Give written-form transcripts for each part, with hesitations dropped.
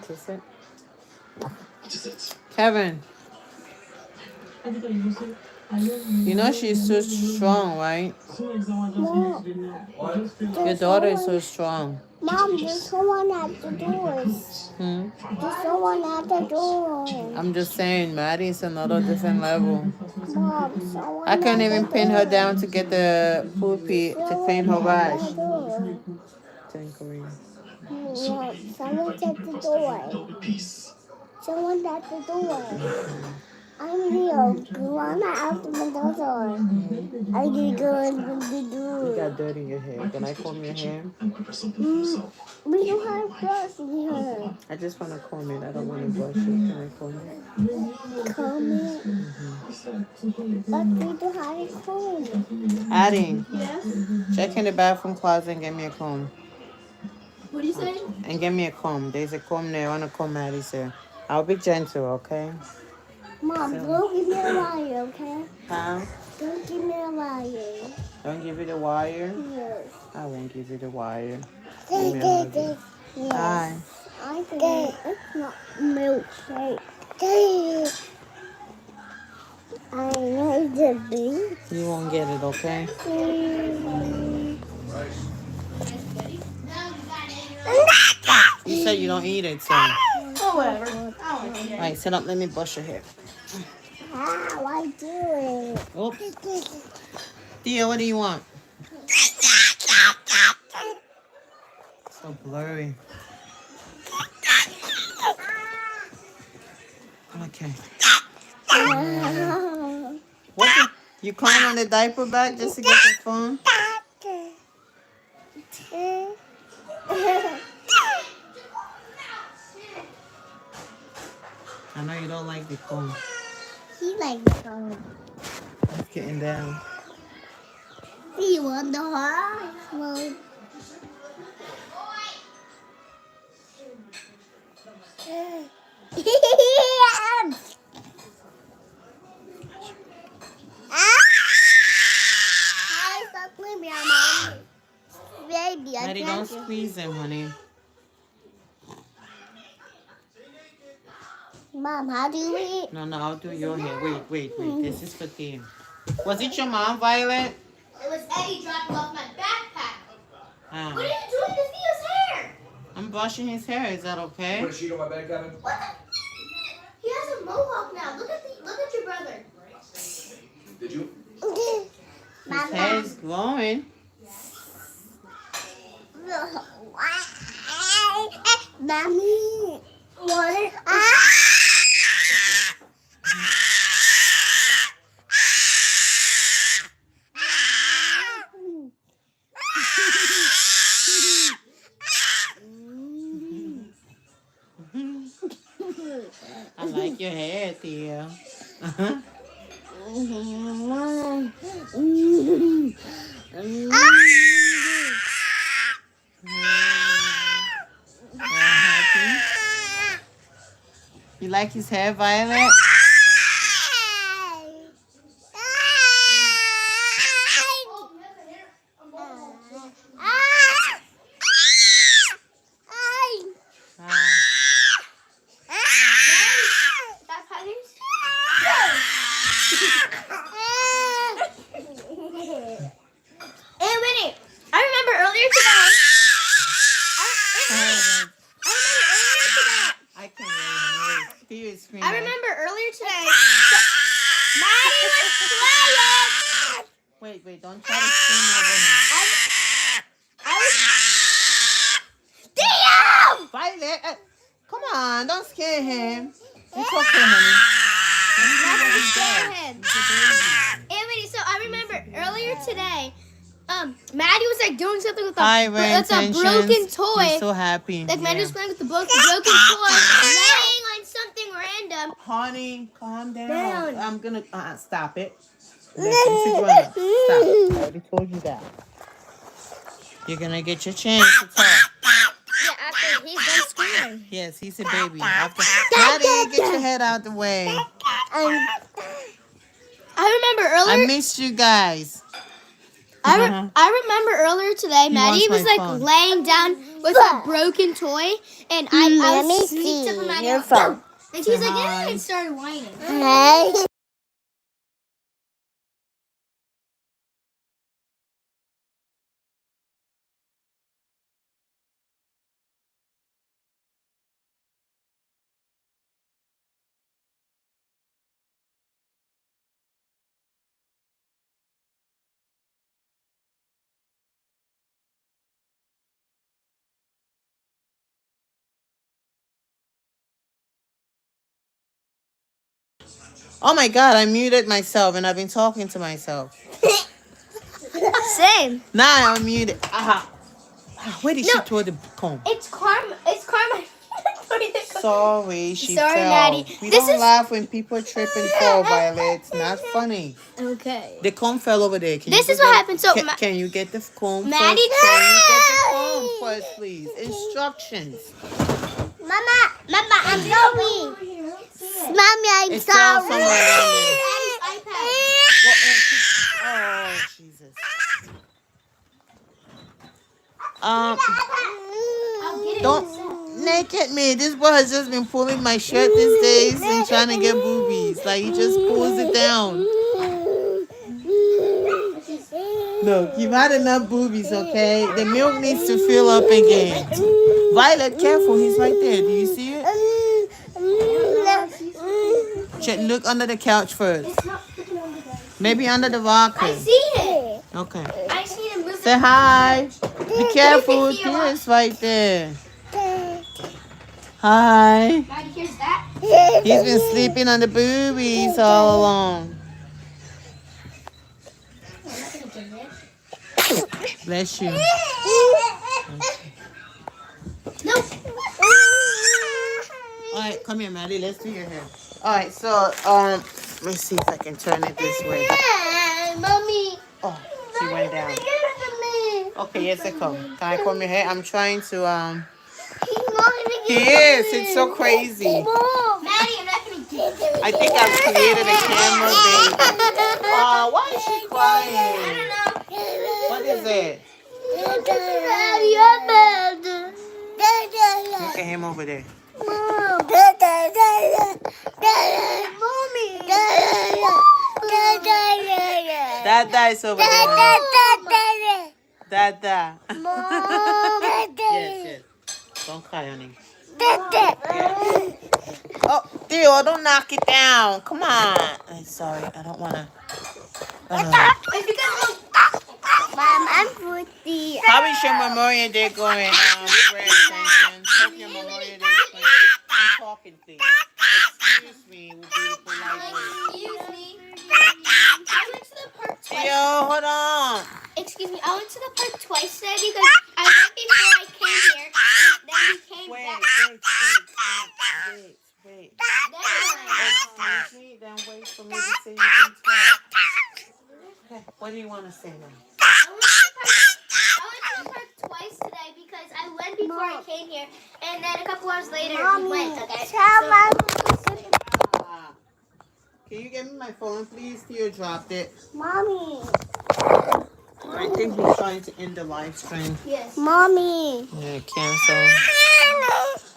kiss it? Kevin. You know she's so strong, right? Your daughter is so strong. Mom, there's someone at the doors. There's someone at the door. I'm just saying, Maddie's another different level. Mom, someone I couldn't at even the pin her door. down to get the poopy to clean her rash. Someone's at the door. Someone's at the door. I'm here. Go on out the door. I'm gonna go in the door. You got dirt in your hair. Can I comb your hair? We don't have brush here. I just want to comb it. I don't want to brush it. Can I comb it? Comb it. But we don't have a comb. Addie, Yes? check in the bathroom closet and get me a comb. What do you say? And get me a comb. There's a comb there. I want to comb Addie's hair. I'll be gentle, okay? Mom, don't give me a wire, okay? Huh? Don't give me a wire. Don't give you the wire? Yes. I won't give you the wire. Yes. Hi. I think it's not milkshake. I know the bee. You won't get it, okay? You said you don't eat it, so. Oh, whatever. I don't want to All right, sit up. Let me brush your hair. How I do it? Oops. Thea, what do you want? So blurry. Okay. What? You climb on the diaper bag just to get the phone? I know you don't like the phone. He likes the phone. It's getting down. He want the horse. Baby, Daddy, don't squeeze him, honey. Mom, how do you eat? No, I'll do your hair. Wait. This is for Thea. Was it your mom, Violet? It was Eddie dropping off my backpack. Ah. What are you doing to Theo's hair? I'm brushing his hair. Is that okay? Put a sheet on my bed, Kevin. What the? He has a mohawk now. Look at your brother. Did you? His hair is glowing. Mommy, what? I like your hair, Thea. You like his hair, Violet? Hey, Winnie, I remember earlier today. I can't wait. Thea is screaming. I remember earlier today. Maddie was playing. Wait, don't try to scream over him. Theo! Violet, come on, don't scare him. It's okay, honey. Never scare him. Hey, Winnie, so I remember earlier today, Maddie was like doing something with a broken toy. He's so happy. Like Maddie was playing with the broken toy, laying on something random. Honey, calm down. Down. I'm gonna stop it. Listen to Grandma. Stop. I already told you that. You're gonna get your chance to talk. Yeah, after he's done screaming. Yes, he's a baby. Daddy, get your head out the way. I remember earlier. I missed you guys. I remember earlier today, Maddie was like laying down with a broken toy, and I was sneaked up on Maddie. Your phone. And she's like, yeah, and started whining. Hey. Oh my God, I muted myself and I've been talking to myself. Same. Now I'm muted. Aha. Where did she throw the comb? It's karma. It's karma. Sorry, she Sorry, fell. Maddie. We don't laugh when people trip and fall, Violet. It's not funny. Okay. The comb fell over there. This is what happened. So, can you get the comb Maddie, first? Can you get the comb first, please? Instructions. Mama, I'm sorry. Mommy, I'm It's all sorry. somewhere around there. Oh, Jesus. Don't naked me. This boy has just been pulling my shirt these days and trying to get boobies. Like he just pulls it down. Look, you've had enough boobies, okay? The milk needs to fill up again. Violet, careful. He's right there. Do you see it? Look under the couch first. Maybe under the rocker. I see it. Okay. I see it moving. Say hi. Be careful. Tia is right there. Hi. Maddie, here's that. He's been sleeping on the boobies all along. Bless you. No. All right, come here, Maddie. Let's do your hair. All right, so let's see if I can turn it this way. Mommy. Oh, she went down. Okay, yes, I come. Can I comb your hair? I'm trying to He is. It's so crazy. Maddie, I'm not gonna get it. I think I've created a camera, baby. Oh, why is she crying? I don't know. What is it? Look at him over there. Dada is over there. Dada. Yes. Don't cry, honey. Oh, Theo, don't knock it down. Come on. I'm sorry. I don't want to. Mom, I'm 40. How is your Memorial Day going, Red Extension? Hope your Memorial Day is going. I'm talking, please. Excuse me, beautiful lightweight. Excuse me. I went to the park twice. Theo, hold on. Excuse me. I went to the park twice today because I went before I came here, and then we came back. Wait. Then Excuse me, then wait for me to say you can talk. Okay, what do you want to say now? I went to the park twice today because I went before I came here, and then a couple hours later we went. Okay. Can you give me my phone, please? Theo dropped it. Mommy. I think he's trying to end the live stream. Yes. Mommy. Yeah, cancel.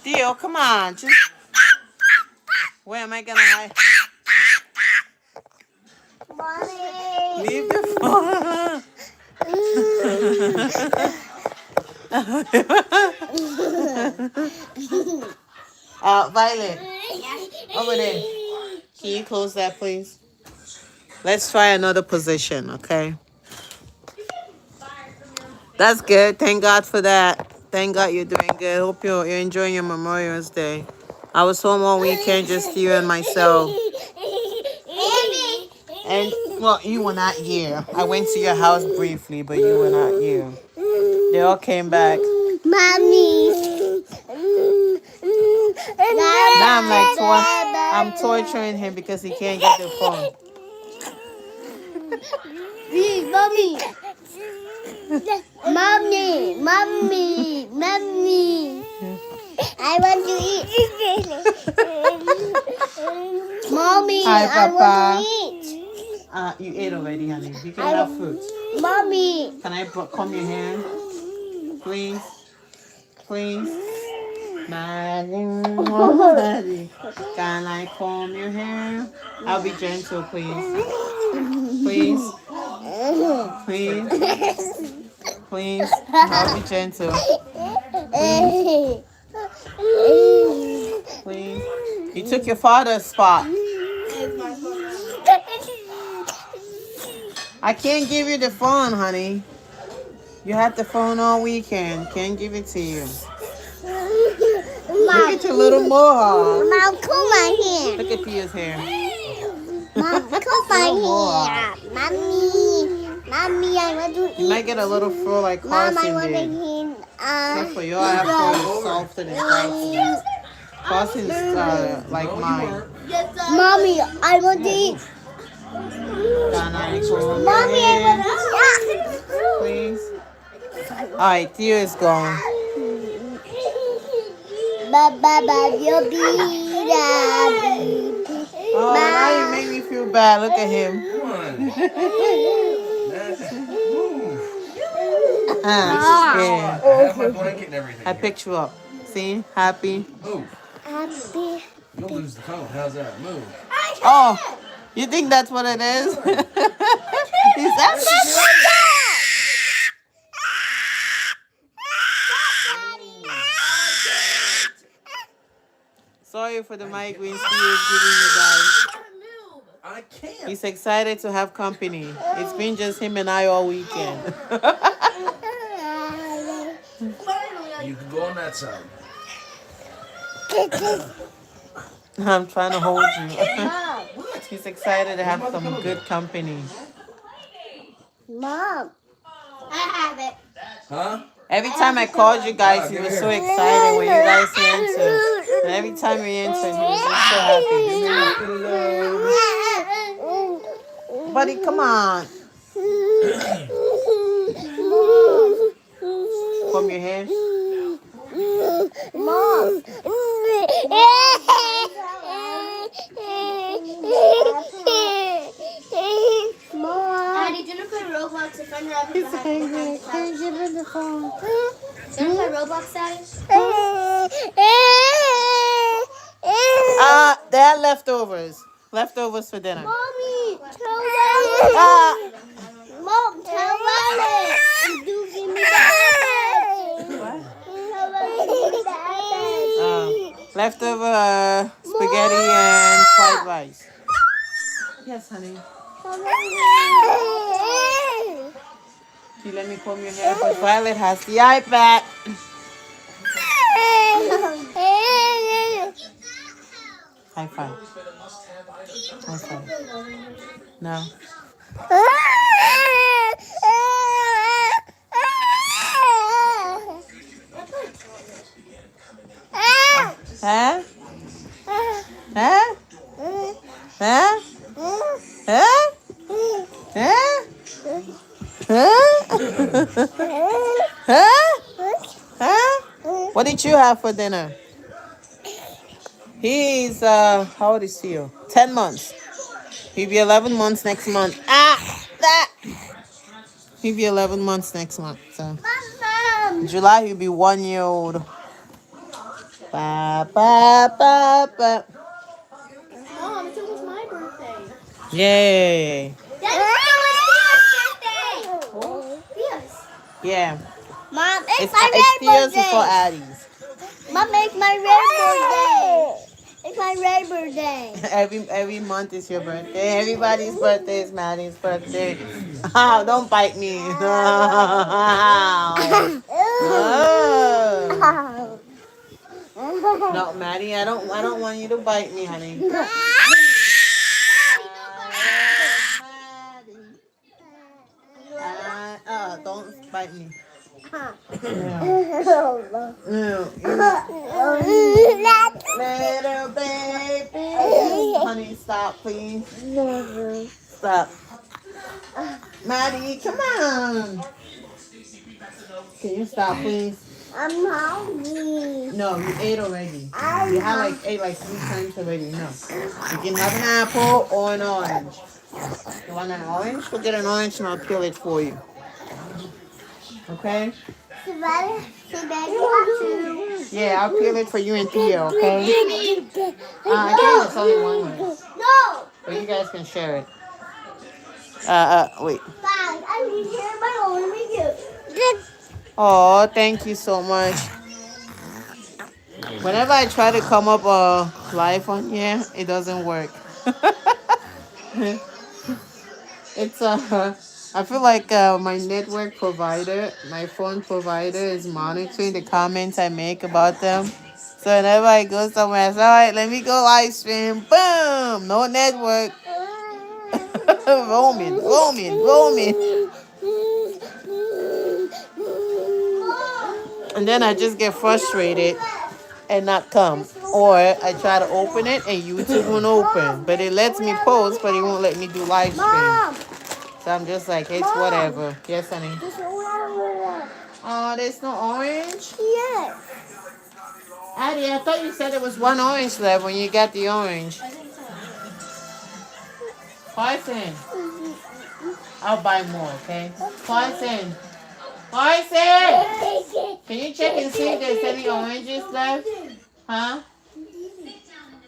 Theo, come on. Just... Where am I going to hide? Mommy. Leave the phone. Violet, over there. Can you close that, please? Let's try another position, okay? That's good. Thank God for that. Thank God you're doing good. Hope you're enjoying your Memorial's Day. I was home all weekend, just you and myself. And, well, you were not here. I went to your house briefly, but you were not here. They all came back. Mommy. Now I'm like, I'm torturing him because he can't get the phone. Please, mommy. Mommy. I want to eat. Mommy, Hi, I Papa. want to eat. You ate already, honey. You can have fruit. Mommy. Can I comb your hair? Please? Please? Maddie. Can I comb your hair? I'll be gentle, please. Please? Please? Please? I'll be gentle. Please? You took your father's spot. I can't give you the phone, honey. You had the phone all weekend. Can't give it to you. Look at your little mohawk. Mom, comb my hair. Look at Tia's hair. Mom, comb my hair. Mommy, I want to eat. You might get a little fro like Mom, I Carson want to did. eat. Except for your afro is softer than Carson's. Carson's like mine. Mommy, I want to eat. Mommy, I want to eat. Please. Alright, Tia is gone. Oh, now you make me feel bad. Look at him. I have my blanket and everything. I picked you up. See? Happy. Move. Happy. You'll lose the phone. How's that? Move. Oh, you think that's what it is? Is that Sorry for the migraines he is giving you guys. I can't. He's excited to have company. It's been just him and I all weekend. You can go on that side. I'm trying to hold you. He's excited to have some good company. Mom. I have it. Huh? Every time I called you guys, he was so excited when you guys answered. And every time we answered, he was just so happy. Buddy, come on. Comb your hair. Mom. Daddy, do you want to play Roblox if I'm having He's angry. Can't give her the phone. Do you want to play Roblox, Daddy? They are leftovers. Leftovers for dinner. Mommy, tell Ah, Mom, tell Violet. Do give me leftover spaghetti and fried rice. Yes, honey. You let me comb your hair, but Violet has the iPad. High five. High five. No. Huh? Huh? Huh? Huh? Huh? Huh? Huh? What did you have for dinner? He's how old is he? 10 months. He'll be 11 months next month. He'll be 11 months next month. So in July he'll be 1 year old. Ba, ba, ba, ba. Mom, it's almost my birthday. Yay. Daddy, it's almost Thea's birthday. Thea's. Yeah. Mom, it's It's my Thea's red before birthday. Addie's. Mom, it's my red birthday. It's my red birthday. Every month is your birthday. Everybody's birthday is Maddie's birthday. Oh, don't bite me. No. No, Maddie, I don't want you to bite me, honey. Don't bite me. Little baby. Honey, stop, please. Stop. Maddie, come on. Can you stop, please? I'm hungry. No, you ate already. You ate like 3 times already. No. You can have an apple or an orange. You want an orange? We'll get an orange and I'll peel it for you. Okay? Yeah, I'll peel it for you and Theo, okay? Again, it's only one way. No! But you guys can share it. Wait. I need to share my own with you. Oh, thank you so much. Whenever I try to come up live on here, it doesn't work. It's I feel like my network provider, my phone provider, is monitoring the comments I make about them. So whenever I go somewhere, I say, all right, let me go live stream. Boom! No network. roaming. And then I just get frustrated and not come. Or I try to open it and YouTube won't open. But it lets me post, but it won't let me do live stream. So I'm just like, it's whatever. Yes, honey. Oh, there's no orange? Yes. Addie, I thought you said there was one orange left when you got the orange. Poison. I'll buy more, okay? Poison. Poison! Can you check and see if there's any oranges left? Huh?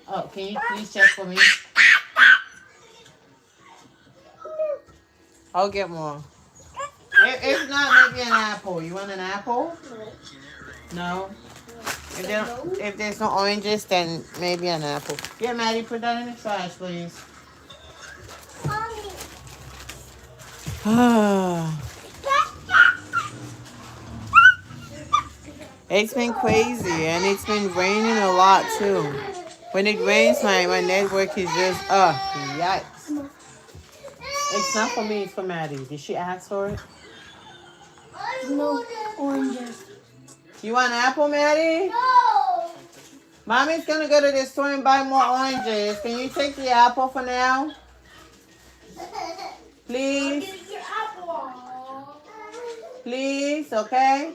Oh, can you please check for me? I'll get more. If not, maybe an apple. You want an apple? No? If there's no oranges, then maybe an apple. Yeah, Maddie, put that in the trash, please. It's been crazy, and it's been raining a lot, too. When it rains, my network is just, yikes. It's not for me, it's for Maddie. Did she ask for it? No oranges. You want an apple, Maddie? No. Mommy's gonna go to the store and buy more oranges. Can you take the apple for now? Please? Please, okay?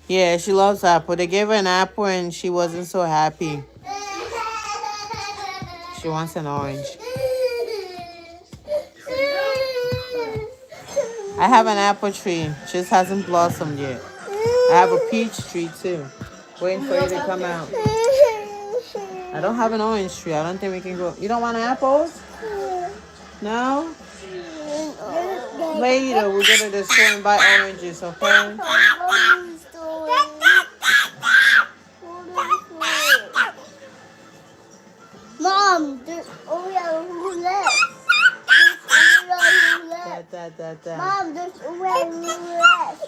Yeah, she loves apple. They gave her an apple and she wasn't so happy. She wants an orange. I have an apple tree. Just hasn't blossomed yet. I have a peach tree too. Waiting for it to come out. I don't have an orange tree. I don't think we can go. You don't want apples? No? Later, we'll go to the store and buy oranges, okay? Mom, there's Oreo left. Mom, there's Oreo left.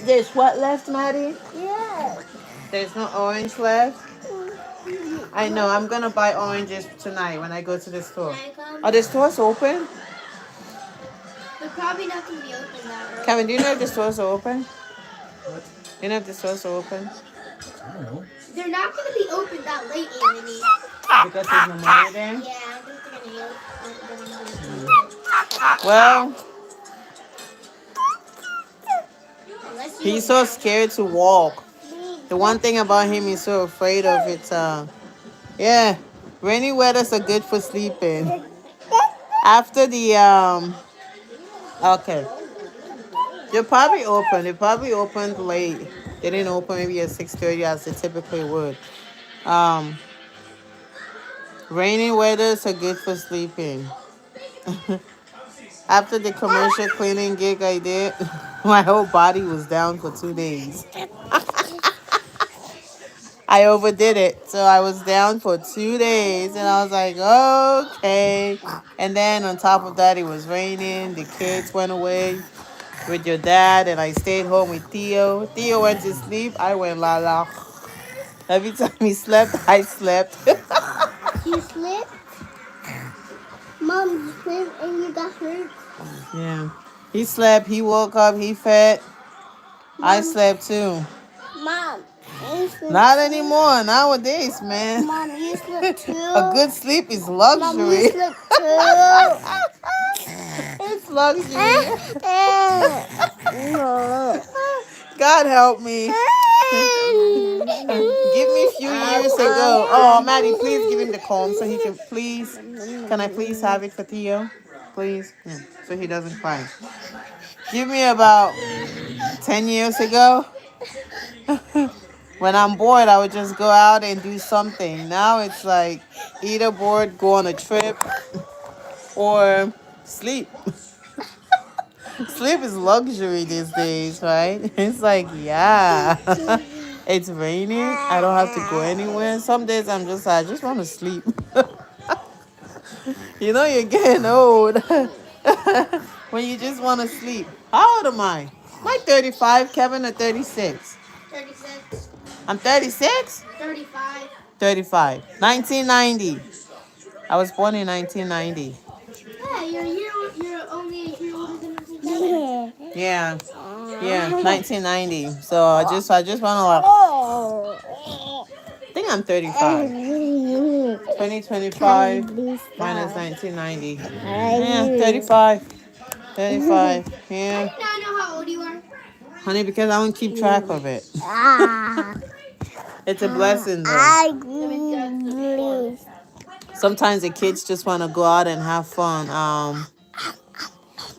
There's what left, Maddie? Yes. There's no orange left? I know. I'm going to buy oranges tonight when I go to the store. Are the stores open? They're probably not going to be open that early. Kevin, do you know if the stores are open? Do you know if the stores are open? I don't know. They're not going to be open that late, Anthony. Because there's Memorial Day? Yeah, I think they're going to be open. Well, Unless you he's so scared to walk. The one thing about him he's so afraid of it's yeah, rainy weathers are good for sleeping. After the okay. They're probably open. They probably opened late. They didn't open maybe at 6:30 as they typically would. Rainy weathers are good for sleeping. After the commercial cleaning gig I did, my whole body was down for 2 days. I overdid it. So I was down for 2 days and I was like, okay. And then on top of that, it was raining. The kids went away with your dad and I stayed home with Theo. Theo went to sleep. I went la la. Every time he slept, I slept. You slept? Mom, you slept and you got hurt? Yeah. He slept. He woke up. He fed. I slept too. Mom, you slept Not anymore. Nowadays, man. Mom, you slept too. A good sleep is Mom, you luxury. slept too. It's It's luxury. God help me. Give me a few years ago. Oh, Maddie, please give him the comb so he can please. Can I please have it for Theo? Please. Yeah, so he doesn't cry. Give me about 10 years ago. When I'm bored, I would just go out and do something. Now it's like either bored, go on a trip, or sleep. Sleep is luxury these days, right? It's like, yeah. It's raining. I don't have to go anywhere. Some days I just want to sleep. You know you're getting old when you just want to sleep. How old am I? Am I 35, Kevin, or 36? 36. I'm 36? 35. 35. 1990. I was born in 1990. Yeah, you're only a year older than me. Yeah. Yeah, 1990. So I just want to like, I think I'm 35. 2025 minus 1990. Yeah, 35. 35. Yeah. I know how old you are. Honey, because I don't keep track of it. It's a blessing though. Sometimes the kids just want to go out and have fun.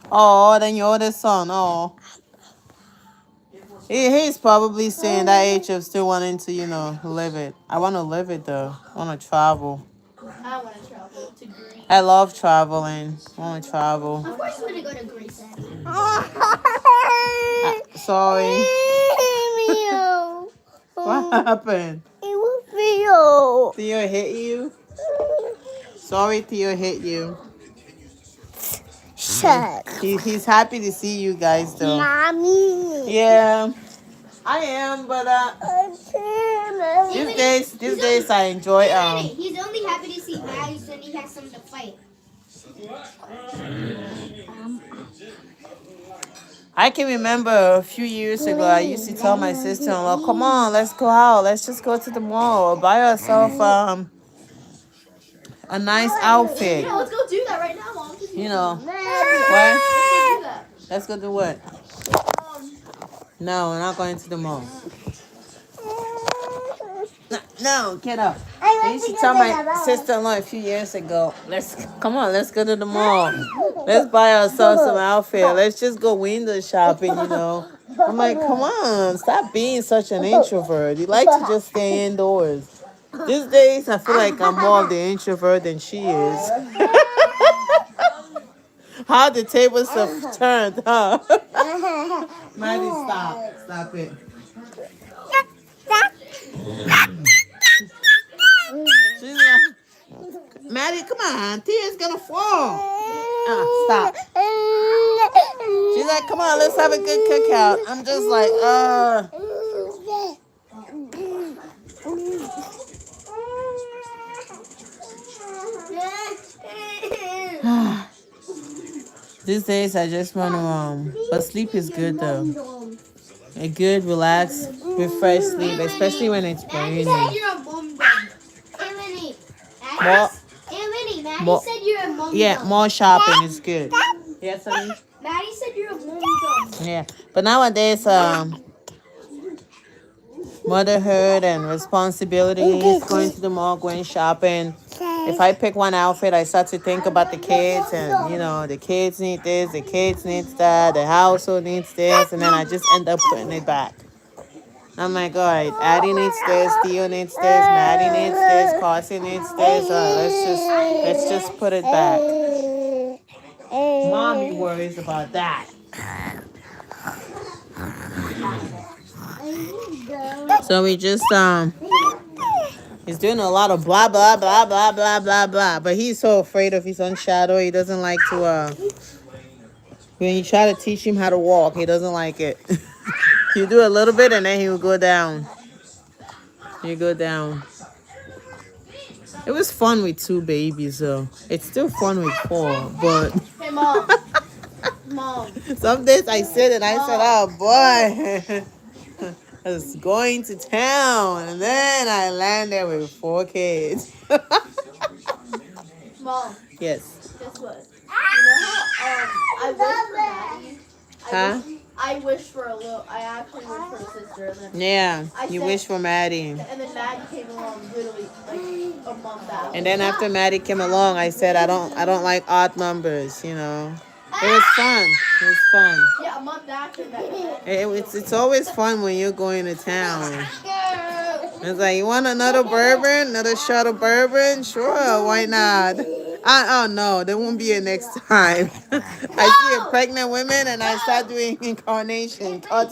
Oh, then your oldest son. Oh, he's probably still in that age of still wanting to, live it. I want to live it though. I want to travel. I want to travel to Greece. I love traveling. I want to travel. Of course, you want to go to Greece. Sorry. What happened? Theo hit you? Sorry, Theo hit you. Shut. He's happy to see you guys though. Mommy. Yeah, I am, but these days I enjoy He's only happy to see Maddie so he has someone to fight. I can remember a few years ago I used to tell my sister-in-law, come on, let's go out. Let's just go to the mall. Buy yourself a nice outfit. Yeah, let's go do that right now, Mom. You know. What? Let's go do what? No, we're not going to the mall. No, get up. I used to tell my sister-in-law a few years ago, let's go to the mall. Let's buy ourselves some outfit. Let's just go window shopping, I'm like, come on, stop being such an introvert. You like to just stay indoors. These days, I feel like I'm more of the introvert than she is. How the tables have turned, huh? Maddie, stop it. She's like, Maddie, come on, Tia's gonna fall. Stop. She's like, come on, let's have a good cookout. I'm just like, These days I just want to but sleep is good though. A good, relaxed, refreshed sleep, especially when it's raining. Maddie said you're a mom. Yeah, more shopping is good. Yes, honey? Maddie said you're a mom. Yeah, but nowadays, motherhood and responsibilities, going to the mall, going shopping. If I pick one outfit, I start to think about the kids and, the kids need this, the kids needs that, the household needs this, and then I just end up putting it back. I'm like, all right, Addie needs this, Theo needs this, Maddie needs this, Carson needs this. Let's just put it back. Mommy worries about that. So we just he's doing a lot of blah blah blah blah blah blah blah, but he's so afraid of his own shadow. He doesn't like to when you try to teach him how to walk, he doesn't like it. You do a little bit and then he will go down. You go down. It was fun with 2 babies though. It's still fun with 4, but Hey, Mom. Mom. some days I sit and I said, oh boy, I was going to town, and then I landed with 4 kids. Mom. Yes. Guess what? You know how I wish for Maddie. Huh? I wish for a little. I actually wish for a sister, and then Yeah, I you said, wish for Maddie. and then Maddie came along literally like a month after. And then after Maddie came along, I said I don't like odd numbers, you know. It was fun. It was fun. Yeah, a month after that. It's always fun when you're going to town. It's like, you want another bourbon? Another shot of bourbon? Sure, why not? Oh no, there won't be a next time. I see a pregnant women and I start doing incarnation. God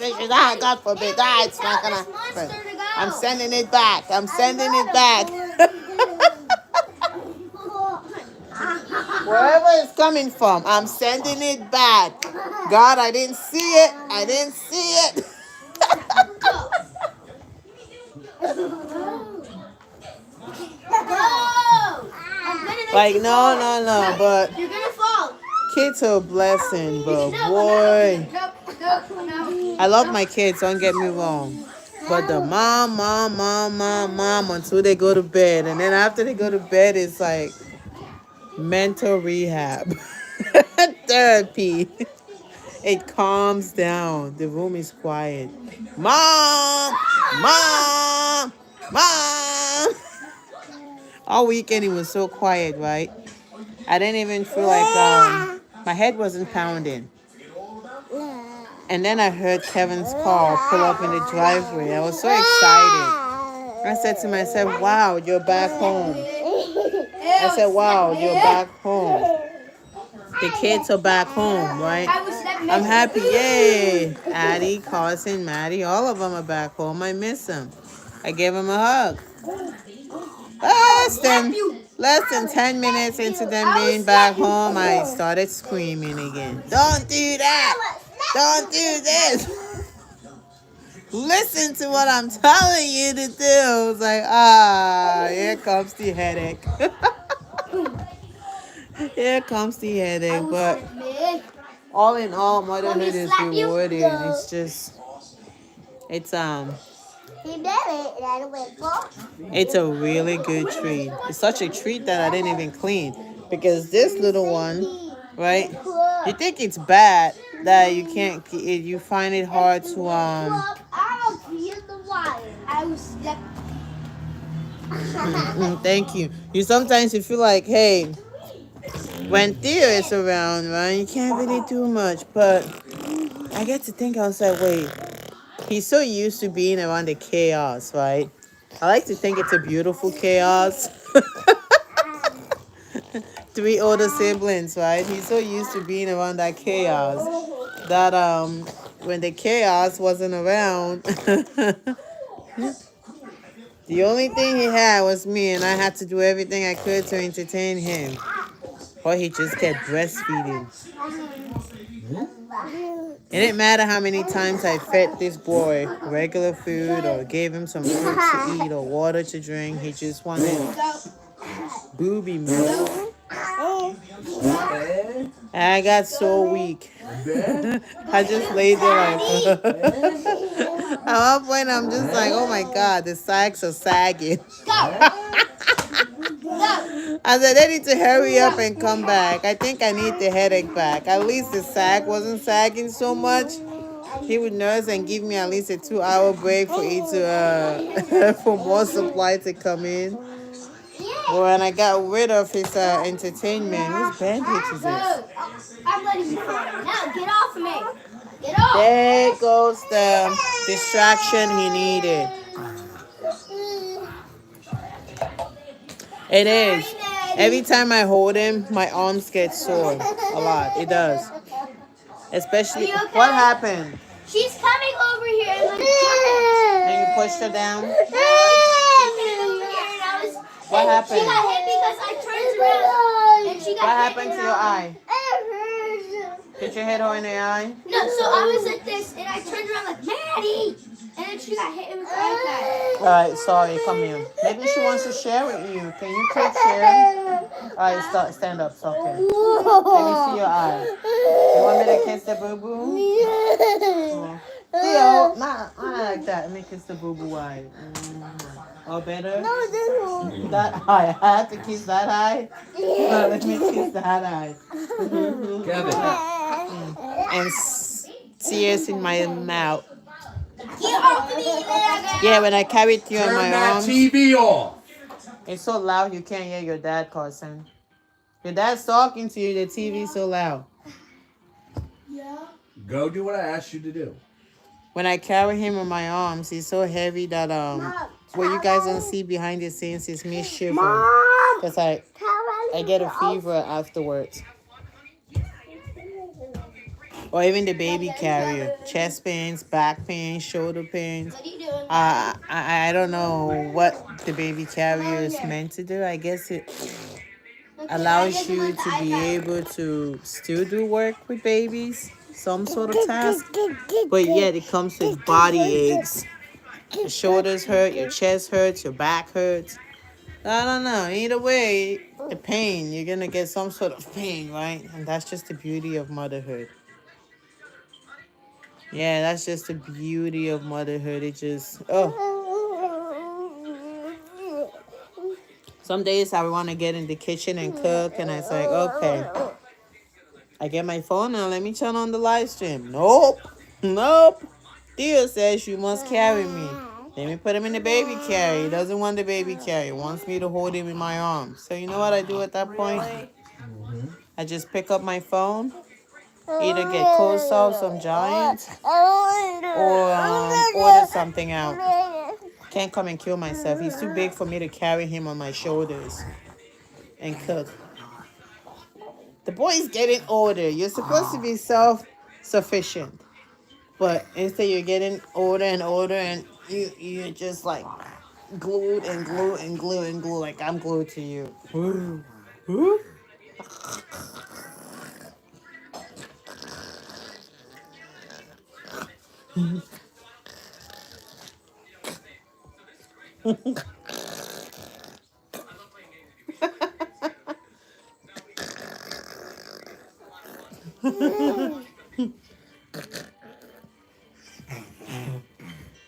forbid. It's not gonna happen. I'm sending it back. I'm sending it back. Wherever it's coming from, I'm sending it back. God, I didn't see it. I didn't see it. Like, no, but You're gonna fall. kids are a blessing, but boy, I love my kids, don't get me wrong. But the mom, until they go to bed. And then after they go to bed, it's like mental rehab. Therapy. It calms down. The room is quiet. Mom! All weekend it was so quiet, right? I didn't even feel like my head wasn't pounding. And then I heard Kevin's car pull up in the driveway. I was so excited. I said to myself, wow, you're back home. I said, wow, you're back home. The kids are back home, right? I'm happy. Yay. Addie, Carson, Maddie, all of them are back home. I miss them. I gave them a hug. Less than 10 minutes into them being back home, I started screaming again. Don't do that. Don't do this. Listen to what I'm telling you to do. I was like, here comes the headache. Here comes the headache. But all in all, motherhood is rewarding. It's just, it's a really good treat. It's such a treat that I didn't even clean. Because this little one, right? You think it's bad that you can't, you find it hard to, thank you. Sometimes you feel like, hey, when Theo is around, right, you can't really do much. But I get to think, I was like, wait, he's so used to being around the chaos, right? I like to think it's a beautiful chaos. 3 older siblings, right? He's so used to being around that chaos that when the chaos wasn't around, the only thing he had was me, and I had to do everything I could to entertain him. Or he just kept breastfeeding. It didn't matter how many times I fed this boy regular food or gave him some fruit to eat or water to drink. He just wanted booby milk. And I got so weak. I just laid there like, at one point I'm just like, oh my God, the sags are sagging. I said, they need to hurry up and come back. I think I need the headache back. At least the sag wasn't sagging so much. He would nurse and give me at least a 2-hour break for it to for more supply to come in. But when I got rid of his entertainment, whose bandage is this? I'm letting you fall. Now get off of me. Get off. There goes the distraction he needed. It is. Every time I hold him, my arms get sore. A lot. It does. Especially. What happened? She's coming over here and And you pushed her down? What She happened? got hit because I turned around and she got What hit happened to your eye? Did you hit her in the eye? No, so I was like this and I turned around like, Maddie! And then she got hit with the iPad. Alright, sorry, come here. Maybe she wants to share with you. Can you click share? Alright, stand up, it's okay. Let me see your eye. You want me to kiss the boo-boo? Theo, not like that. Let me kiss the boo-boo eye. Oh, better? No, this one. That eye. I have to kiss that eye? Let me kiss that eye. Kevin. and tears in my mouth. Yeah, when I carried you in my arms. Turn that TV off. It's so loud you can't hear your dad, Carson. Your dad's talking to you. The TV's so loud. Go do what I asked you to do. When I carry him in my arms, he's so heavy that what you guys don't see behind the scenes is me shivering. Because I get a fever afterwards. Or even the baby carrier. Chest pains, back pains, shoulder pains. I don't know what the baby carrier is meant to do. I guess it allows you to be able to still do work with babies. Some sort of task. But yet it comes with body aches. Your shoulders hurt, your chest hurts, your back hurts. I don't know. Either way, the pain, you're going to get some sort of pain, right? And that's just the beauty of motherhood. Yeah, that's just the beauty of motherhood. It just, Some days I want to get in the kitchen and cook, and I say, okay, I get my phone and let me turn on the live stream. Nope. Theo says you must carry me. Let me put him in the baby carrier. He doesn't want the baby carrier. He wants me to hold him in my arms. So you know what I do at that point? I just pick up my phone, either get cold sauce from Giant, or order something out. Can't come and kill myself. He's too big for me to carry him on my shoulders and cook. The boy's getting older. You're supposed to be self-sufficient. But instead you're getting older and older, and you're just like glued and glued and glued and glued, like I'm glued to you.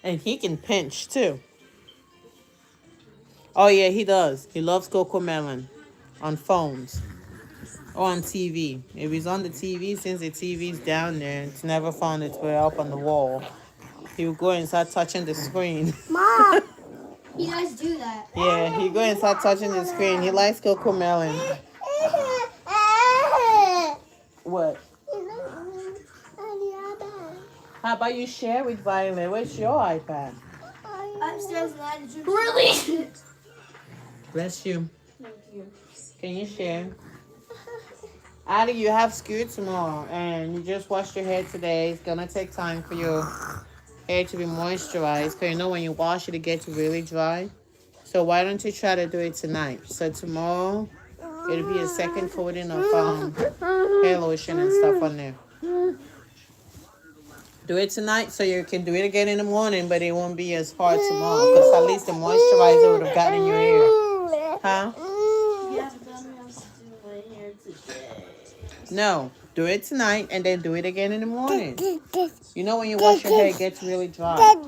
And he can pinch too. Oh yeah, he does. He loves Coco Melon on phones or on TV. If he's on the TV, since the TV's down there, it's never found its way up on the wall. He'll go and start touching the screen. Mom. He does do that. Yeah, he'll go and start touching the screen. He likes Coco Melon. What? How about you share with Violet? Where's your iPad? Upstairs in the really? Bless you. Thank you. Can you share? Ali, you have school tomorrow, and you just washed your hair today. It's gonna take time for your hair to be moisturized, because you know when you wash it, it gets really dry. So why don't you try to do it tonight? So tomorrow, it'll be a second coating of hair lotion and stuff on there. Do it tonight so you can do it again in the morning, but it won't be as hard tomorrow, because at least the moisturizer would have gotten in your hair. Huh? No. Do it tonight and then do it again in the morning. You know when you wash your hair, it gets really dry. Because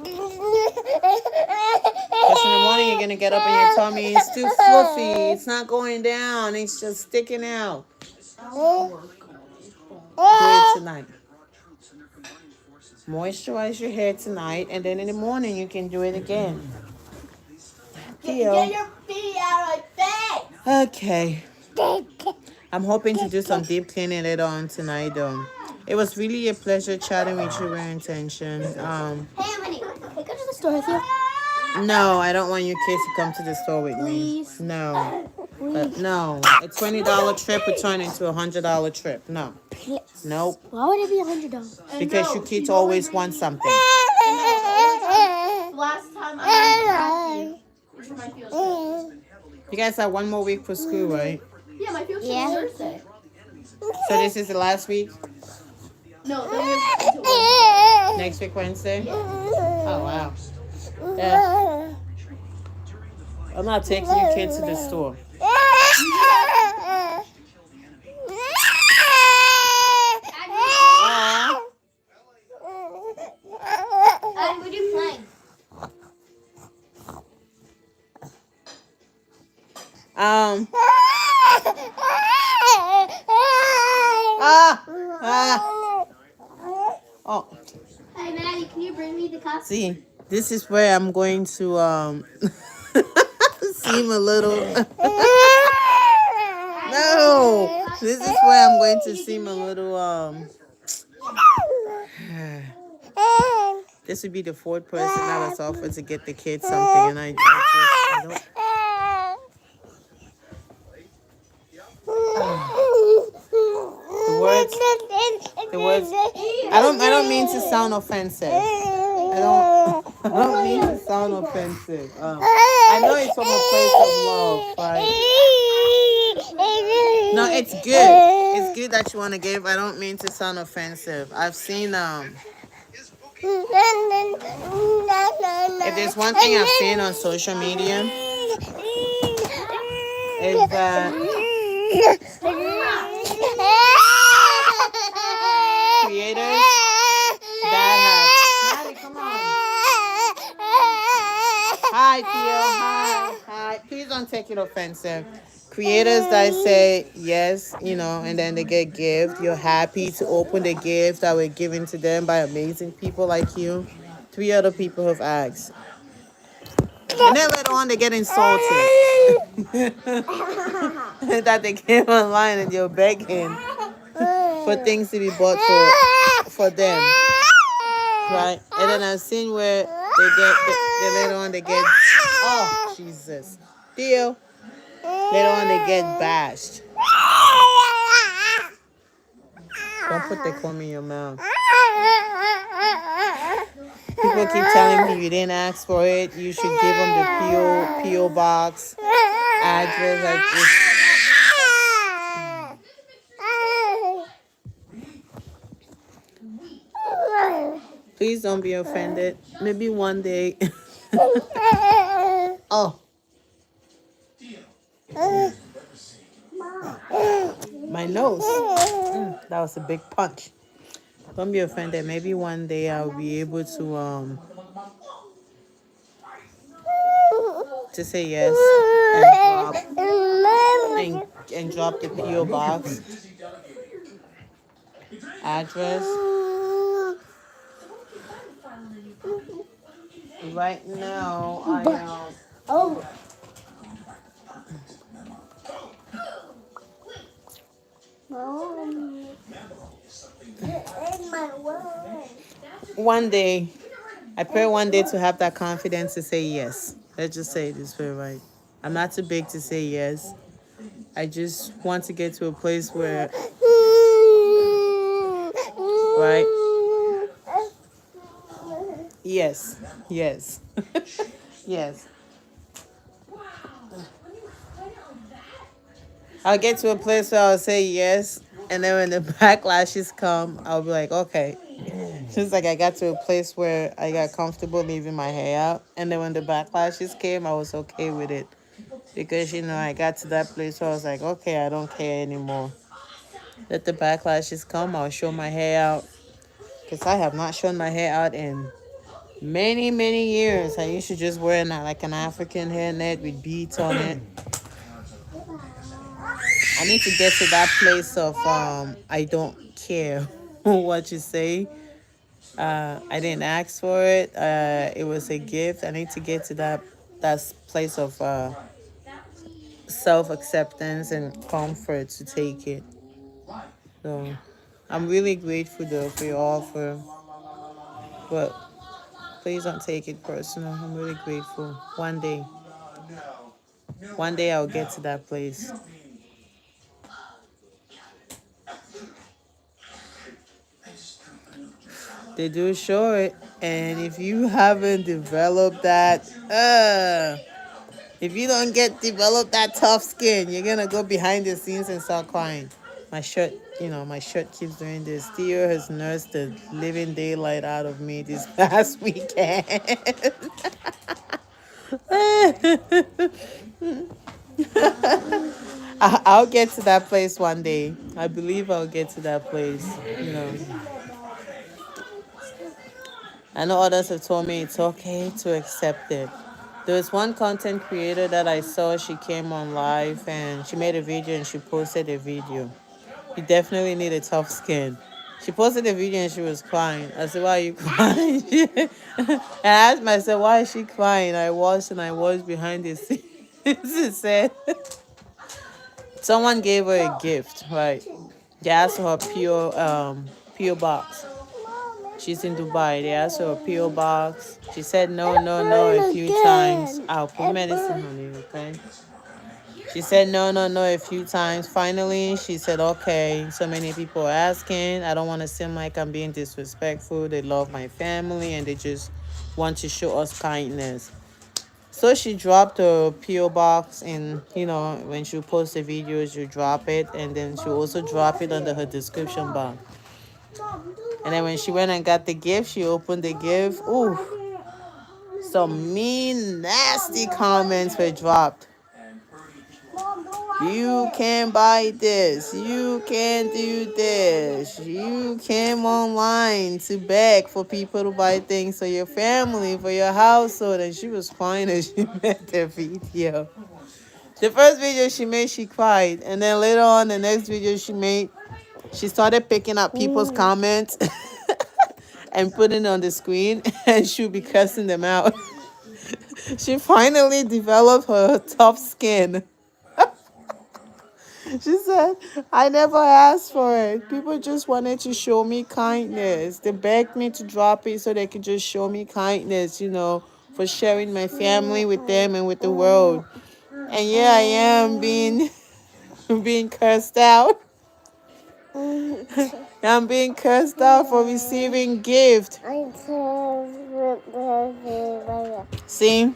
in the morning, you're going to get up and your tummy is too fluffy. It's not going down. It's just sticking out. Do it tonight. Moisturize your hair tonight, and then in the morning, you can do it again. Theo. Get your feet out of my face. Okay. I'm hoping to do some deep cleaning later on tonight, though. It was really a pleasure chatting with you, Your Intention. Hey, Emily, can I go to the store with you? No, I don't want your kids to come to the store with me. Please. No. No. A $20 trip would turn into a $100 trip. No. Yes. Nope. Why would it be $100? Because your kids always want something. Last time I was for my field trip. You guys have one more week for school, right? Yeah, my field trip is Thursday. So this is the last week? No, then we have until Wednesday. Next week, Wednesday? Oh, wow. Yeah. I'm not taking your kids to the store. What are you playing? Ah. Oh, Hey, Maddie, can you bring me the cup? see, this is where I'm going to seem a little. No, this is where I'm going to seem a little This would be the fourth person that was offered to get the kids something, and I just I don't. The words. I don't mean to sound offensive. I don't mean to sound offensive. I know it's from a place of love, right? No, it's good. It's good that you want to give. I don't mean to sound offensive. I've seen if there's one thing I've seen on social media is that creators that have. Maddie, come on. Hi, Theo. Hi. Please don't take it offensive. Creators that say yes, and then they get gift. You're happy to open the gift that were given to them by amazing people like you. 3 other people have asked. And then later on, they get insulted that they came online and you're begging for things to be bought for them, right? And then I've seen where they later on they get, oh Jesus, Theo. Later on they get bashed. Don't put the comb in your mouth. People keep telling me you didn't ask for it. You should give them the PO box address. Please don't be offended. Maybe one day. Oh. My nose. That was a big punch. Don't be offended. Maybe one day I'll be able to say yes and drop the PO box address. Right now, I Oh. one day, I pray one day to have that confidence to say yes. Let's just say it this way, right? I'm not too big to say yes. I just want to get to a place where, right? Yes. Yes. I'll get to a place where I'll say yes, and then when the backlashes come, I'll be like, okay. Just like I got to a place where I got comfortable leaving my hair out, and then when the backlashes came, I was okay with it. Because, I got to that place where I was like, okay, I don't care anymore. Let the backlashes come, I'll show my hair out. Because I have not shown my hair out in many, many years. I used to just wear like an African hairnet with beads on it. I need to get to that place of I don't care what you say. I didn't ask for it. It was a gift. I need to get to that place of self-acceptance and comfort to take it. So I'm really grateful though for your offer. But please don't take it personal. I'm really grateful. One day I'll get to that place. They do show it, and if you haven't developed that, if you don't develop that tough skin, you're gonna go behind the scenes and start crying. My shirt keeps doing this. Theo has nursed the living daylight out of me this past weekend. I'll get to that place one day. I believe I'll get to that place, I know others have told me it's okay to accept it. There was one content creator that I saw. She came on live and she made a video and she posted a video. You definitely need a tough skin. She posted a video and she was crying. I said, why are you crying? And I asked myself, why is she crying? I watched behind the scenes. She said, someone gave her a gift, right? They asked her a PO box. She's in Dubai. They asked her a PO box. She said no, no, no a few times. I'll put medicine on you, okay? She said no, no, no a few times. Finally, she said, okay, so many people are asking. I don't want to seem like I'm being disrespectful. They love my family and they just want to show us kindness. So she dropped a PO box, and when she posts the videos, you drop it, and then she also drop it under her description box. And then when she went and got the gift, she opened the gift. Ooh, some mean, nasty comments were dropped. You can't buy this. You can't do this. You came online to beg for people to buy things for your family, for your household. And she was crying as she made the video. The first video she made, she cried. And then later on, the next video she made, she started picking up people's comments and putting it on the screen. And she would be cussing them out. She finally developed her tough skin. She said, I never asked for it. People just wanted to show me kindness. They begged me to drop it so they could just show me kindness, for sharing my family with them and with the world. And here I am being cursed out. I'm being cursed out for receiving gift. See?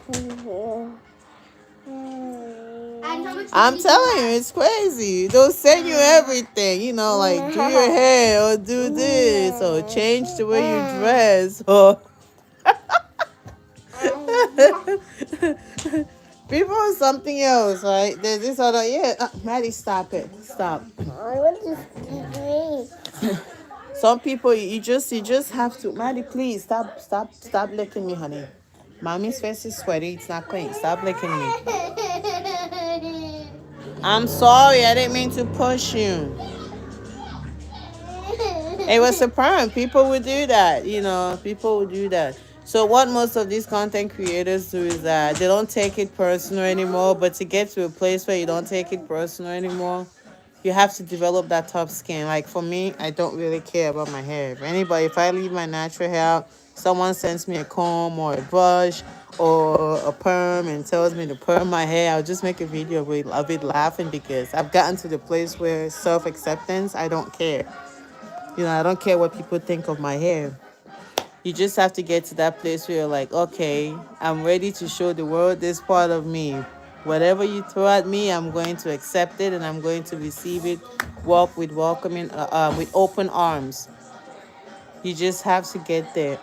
I'm telling you, it's crazy. They'll send you everything, like do your hair or do this or change the way you dress or people are something else, right? There's this other, Maddie, stop it. Stop. I want to sleep. Some people, you just have to, Maddie, please stop licking me, honey. Mommy's face is sweaty. It's not clean. Stop licking me. I'm sorry. I didn't mean to push you. It was a prank. People would do that. People would do that. So what most of these content creators do is that they don't take it personal anymore. But to get to a place where you don't take it personal anymore, you have to develop that tough skin. Like for me, I don't really care about my hair. If I leave my natural hair out, someone sends me a comb or a brush or a perm and tells me to perm my hair, I'll just make a video of it laughing because I've gotten to the place where self-acceptance, I don't care. I don't care what people think of my hair. You just have to get to that place where you're like, okay, I'm ready to show the world this part of me. Whatever you throw at me, I'm going to accept it and I'm going to receive it. Walk with with open arms. You just have to get there.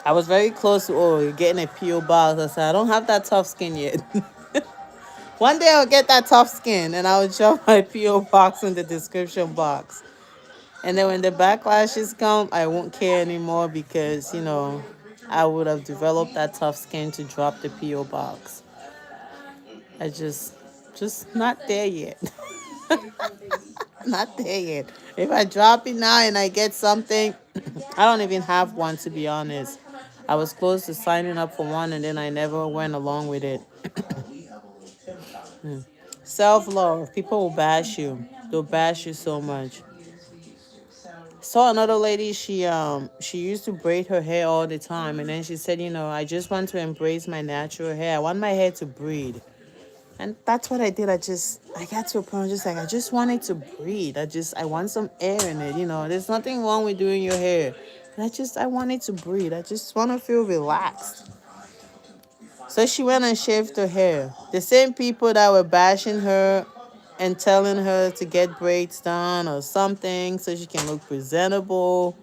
I was very close to getting a PO box. I said, I don't have that tough skin yet. One day I'll get that tough skin and I'll drop my PO box in the description box. And then when the backlashes come, I won't care anymore because, I would have developed that tough skin to drop the PO box. I just not there yet. Not there yet. If I drop it now and I get something, I don't even have one, to be honest. I was close to signing up for one and then I never went along with it. Self-love. People will bash you. They'll bash you so much. Saw another lady, she used to braid her hair all the time, and then she said, I just want to embrace my natural hair. I want my hair to breathe. And that's what I did. I got to a point just like I just wanted to breathe. I want some air in it, There's nothing wrong with doing your hair. But I wanted to breathe. I just want to feel relaxed. So she went and shaved her hair. The same people that were bashing her and telling her to get braids done or something so she can look presentable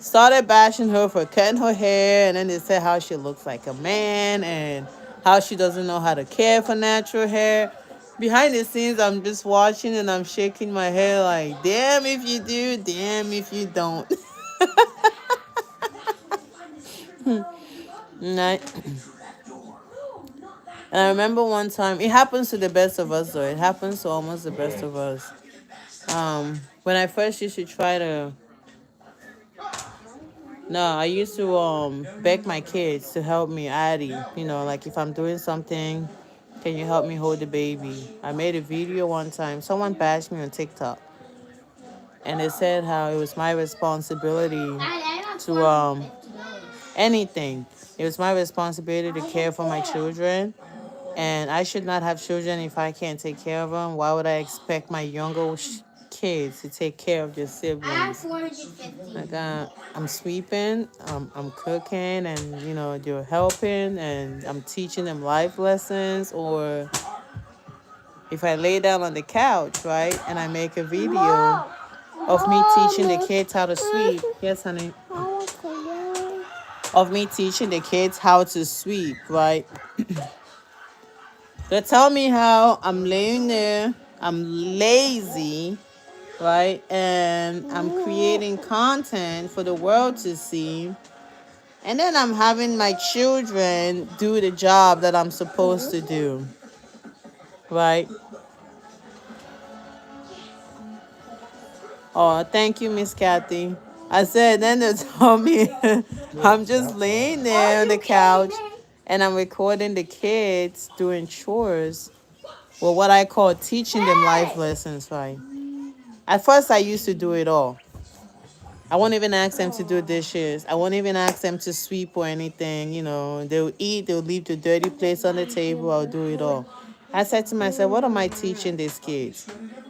started bashing her for cutting her hair, and then they said how she looks like a man and how she doesn't know how to care for natural hair. Behind the scenes, I'm just watching and I'm shaking my head like, damn if you do, damn if you don't. And I remember one time, it happens to the best of us though. It happens to almost the best of us. when I first used to try to, no, I used to beg my kids to help me, Addie. You know, like if I'm doing something, can you help me hold the baby? I made a video one time. Someone bashed me on TikTok, and they said how it was my responsibility to anything. It was my responsibility to care for my children, and I should not have children if I can't take care of them. Why would I expect my younger kids to take care of their siblings? Like I'm sweeping, I'm cooking, and they're helping, and I'm teaching them life lessons. Or if I lay down on the couch, right, and I make a video of me teaching the kids how to sweep. Yes, honey. Of me teaching the kids how to sweep, right? They tell me how I'm laying there, I'm lazy, right? And I'm creating content for the world to see. And then I'm having my children do the job that I'm supposed to do, right? Oh, thank you, Miss Kathy. I said, then they told me I'm just laying there on the couch and I'm recording the kids doing chores. Well, what I call teaching them life lessons, right? At first, I used to do it all. I won't even ask them to do dishes. I won't even ask them to sweep or anything. They'll eat, they'll leave the dirty plates on the table. I'll do it all. I said to myself, what am I teaching these kids?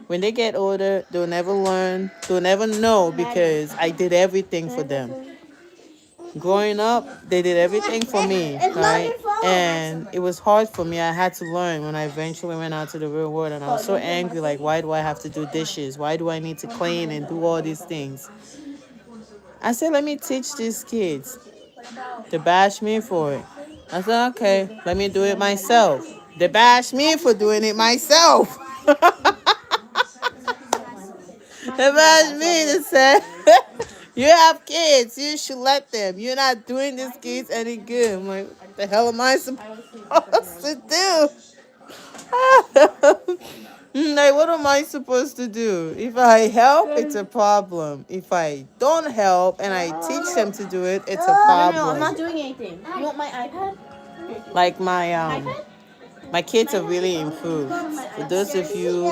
When they get older, they'll never learn. They'll never know because I did everything for them. Growing up, they did everything for me, right? And it was hard for me. I had to learn when I eventually went out to the real world, and I was so angry. Like, why do I have to do dishes? Why do I need to clean and do all these things? I said, let me teach these kids. They bash me for it. I said, okay, let me do it myself. They bash me for doing it myself. They bash me. They said, you have kids. You should let them. You're not doing these kids any good. I'm like, what the hell am I supposed to do? Like, what am I supposed to do? If I help, it's a problem. If I don't help and I teach them to do it, it's a problem. No, I'm not doing anything. You want my iPad? Like my kids have really improved. For those of you,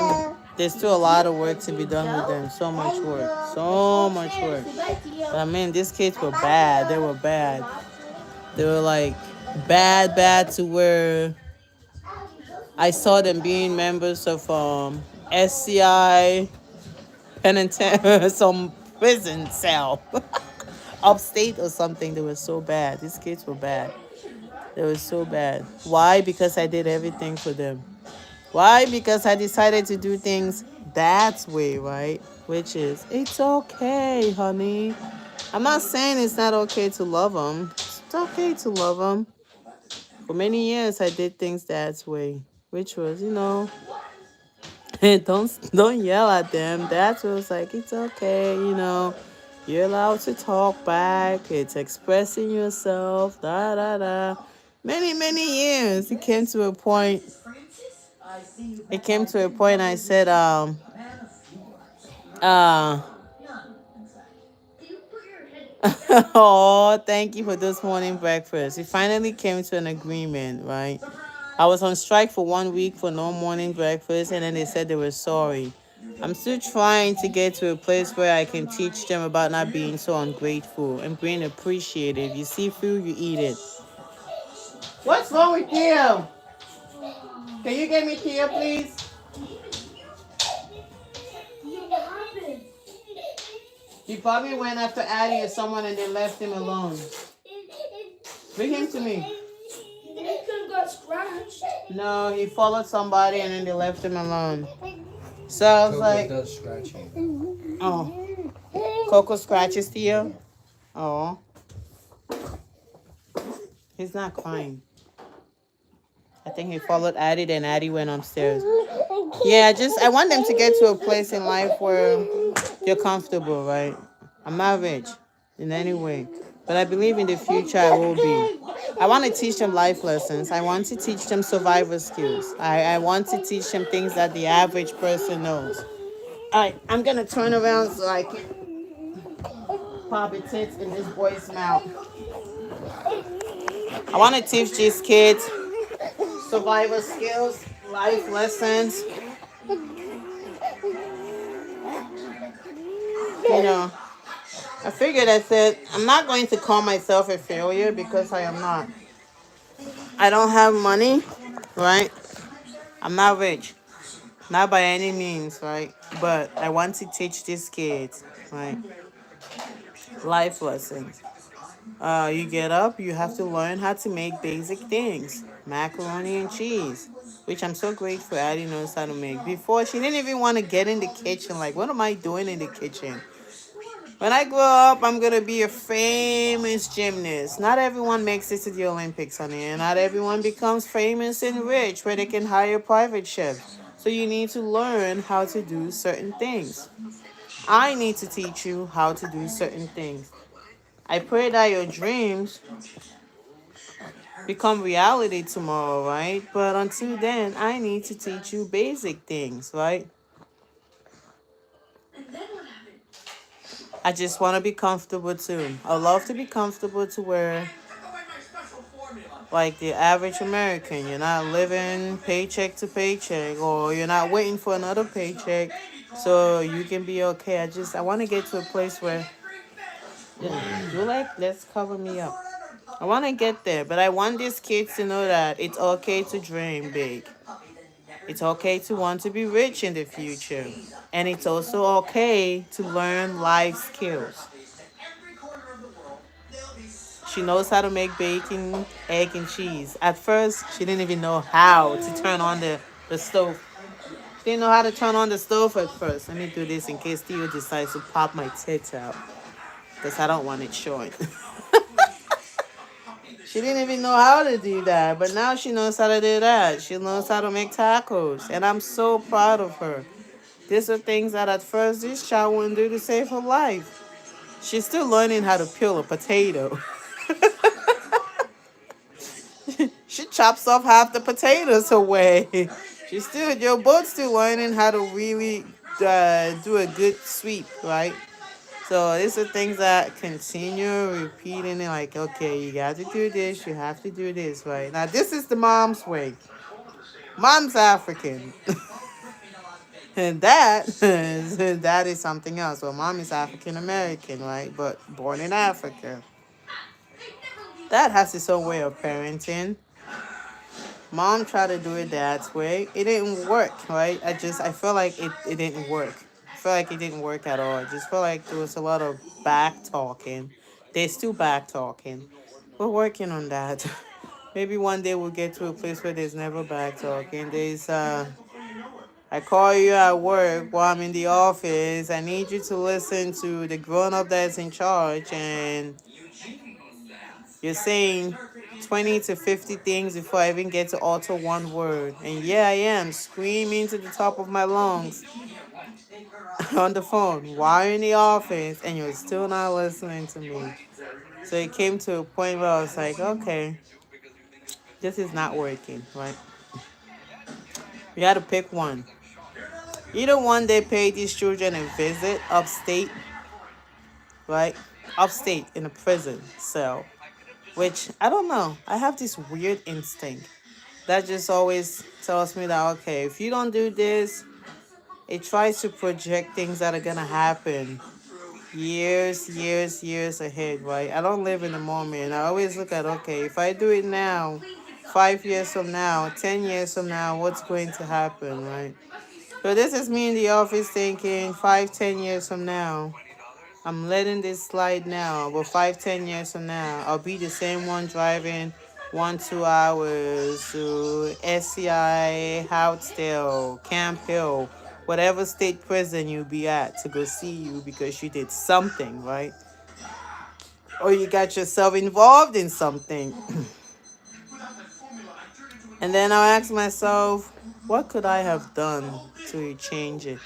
there's still a lot of work to be done with them. So much work. So much work. But I mean, these kids were bad. They were bad. They were like bad to where I saw them being members of SCI penitentiary, some prison cell, upstate or something. They were so bad. These kids were bad. They were so bad. Why? Because I did everything for them. Why? Because I decided to do things that way, right? Which is, it's okay, honey. I'm not saying it's not okay to love them. It's okay to love them. For many years, I did things that way, which was, don't yell at them. That was like, it's okay, you're allowed to talk back. It's expressing yourself. Da da da. Many years. It came to a point. I said, oh, thank you for this morning breakfast. We finally came to an agreement, right? I was on strike for 1 week for no morning breakfast, and then they said they were sorry. I'm still trying to get to a place where I can teach them about not being so ungrateful and being appreciative. You see food, you eat it. What's wrong with you? Can you get me Kia, please? He probably went after Addie or someone and they left him alone. Bring him to me. He could have got scratched. No, he followed somebody and then they left him alone. So I was like, does scratching. oh, Coco scratches to you? Oh, he's not crying. I think he followed Addie, then Addie went upstairs. Yeah, I want them to get to a place in life where they're comfortable, right? I'm not rich in any way, but I believe in the future I will be. I want to teach them life lessons. I want to teach them survival skills. I want to teach them things that the average person knows. All right, I'm gonna turn around so I can pop its tits in this boy's mouth. I want to teach these kids survival skills, life lessons. You know, I figured I said I'm not going to call myself a failure because I am not. I don't have money, right? I'm not rich, not by any means, right? But I want to teach these kids, right? Life lessons. You get up, you have to learn how to make basic things. Macaroni and cheese, which I'm so grateful Addie knows how to make. Before, she didn't even want to get in the kitchen. Like, what am I doing in the kitchen? When I grow up, I'm going to be a famous gymnast. Not everyone makes it to the Olympics, honey. And not everyone becomes famous and rich where they can hire private chefs. So you need to learn how to do certain things. I need to teach you how to do certain things. I pray that your dreams become reality tomorrow, right? But until then, I need to teach you basic things, right? I just want to be comfortable too. I love to be comfortable to where, like the average American, you're not living paycheck to paycheck or you're not waiting for another paycheck so you can be okay. I want to get to a place where, you like, let's cover me up. I want to get there, but I want these kids to know that it's okay to dream big. It's okay to want to be rich in the future. And it's also okay to learn life skills. She knows how to make bacon, egg, and cheese. At first, she didn't even know how to turn on the stove. She didn't know how to turn on the stove at first. Let me do this in case Theo decides to pop my tits out. Because I don't want it short. She didn't even know how to do that, but now she knows how to do that. She knows how to make tacos, and I'm so proud of her. These are things that at first this child wouldn't do to save her life. She's still learning how to peel a potato. She chops off half the potatoes away. You're both still learning how to really do a good sweep, right? So these are things that continue repeating it like, okay, you got to do this, you have to do this, right? Now, this is the mom's way. Mom's African. And that is something else. Well, mom is African American, right? But born in Africa. Dad has his own way of parenting. Mom tried to do it dad's way. It didn't work, right? I felt like it didn't work. I felt like it didn't work at all. I just felt like there was a lot of back talking. There's still back talking. We're working on that. Maybe one day we'll get to a place where there's never back talking. I call you at work while I'm in the office. I need you to listen to the grown up that's in charge, and you're saying 20 to 50 things before I even get to utter one word. And yeah, I am screaming to the top of my lungs on the phone while you're in the office, and you're still not listening to me. So it came to a point where I was like, okay, this is not working, right? You got to pick one. Either one, they pay these children a visit upstate, right? Upstate in a prison cell, which I don't know. I have this weird instinct that just always tells me that, okay, if you don't do this, it tries to project things that are going to happen years ahead, right? I don't live in the moment. I always look at, okay, if I do it now, 5 years from now, 10 years from now, what's going to happen, right? So this is me in the office thinking 5, 10 years from now, I'm letting this slide now, but 5, 10 years from now, I'll be the same one driving 1, 2 hours to SCI, Houtsdale, Camp Hill, whatever state prison you'll be at to go see you because you did something, right? Or you got yourself involved in something. And then I'll ask myself, what could I have done to change it?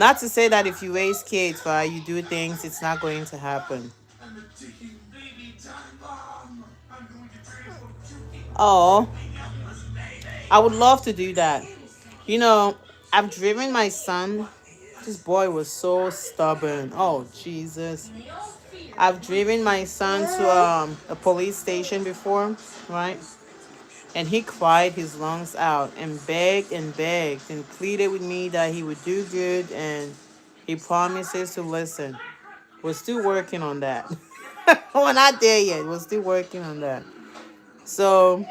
Not to say that if you raise kids, right, you do things, it's not going to happen. Oh, I would love to do that. You know, I've driven my son This boy was so stubborn. Oh, Jesus. I've driven my son to a police station before, right? And he cried his lungs out and begged and pleaded with me that he would do good, and he promises to listen. We're still working on that. We're not there yet. We're still working on that. So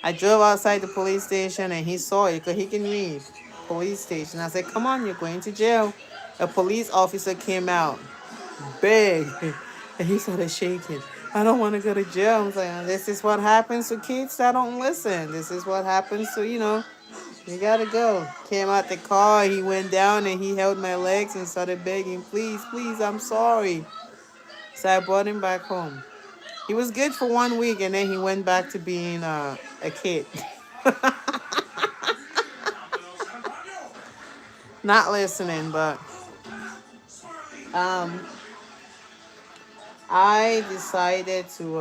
I drove outside the police station and he saw it because he can read. Police station. I said, come on, you're going to jail. A police officer came out, begged, and he started shaking. I don't want to go to jail. I'm saying, this is what happens to kids that don't listen. This is what happens to, you gotta go. Came out the car, he went down and he held my legs and started begging, please, please, I'm sorry. So I brought him back home. He was good for 1 week and then he went back to being a kid. Not listening, but I decided to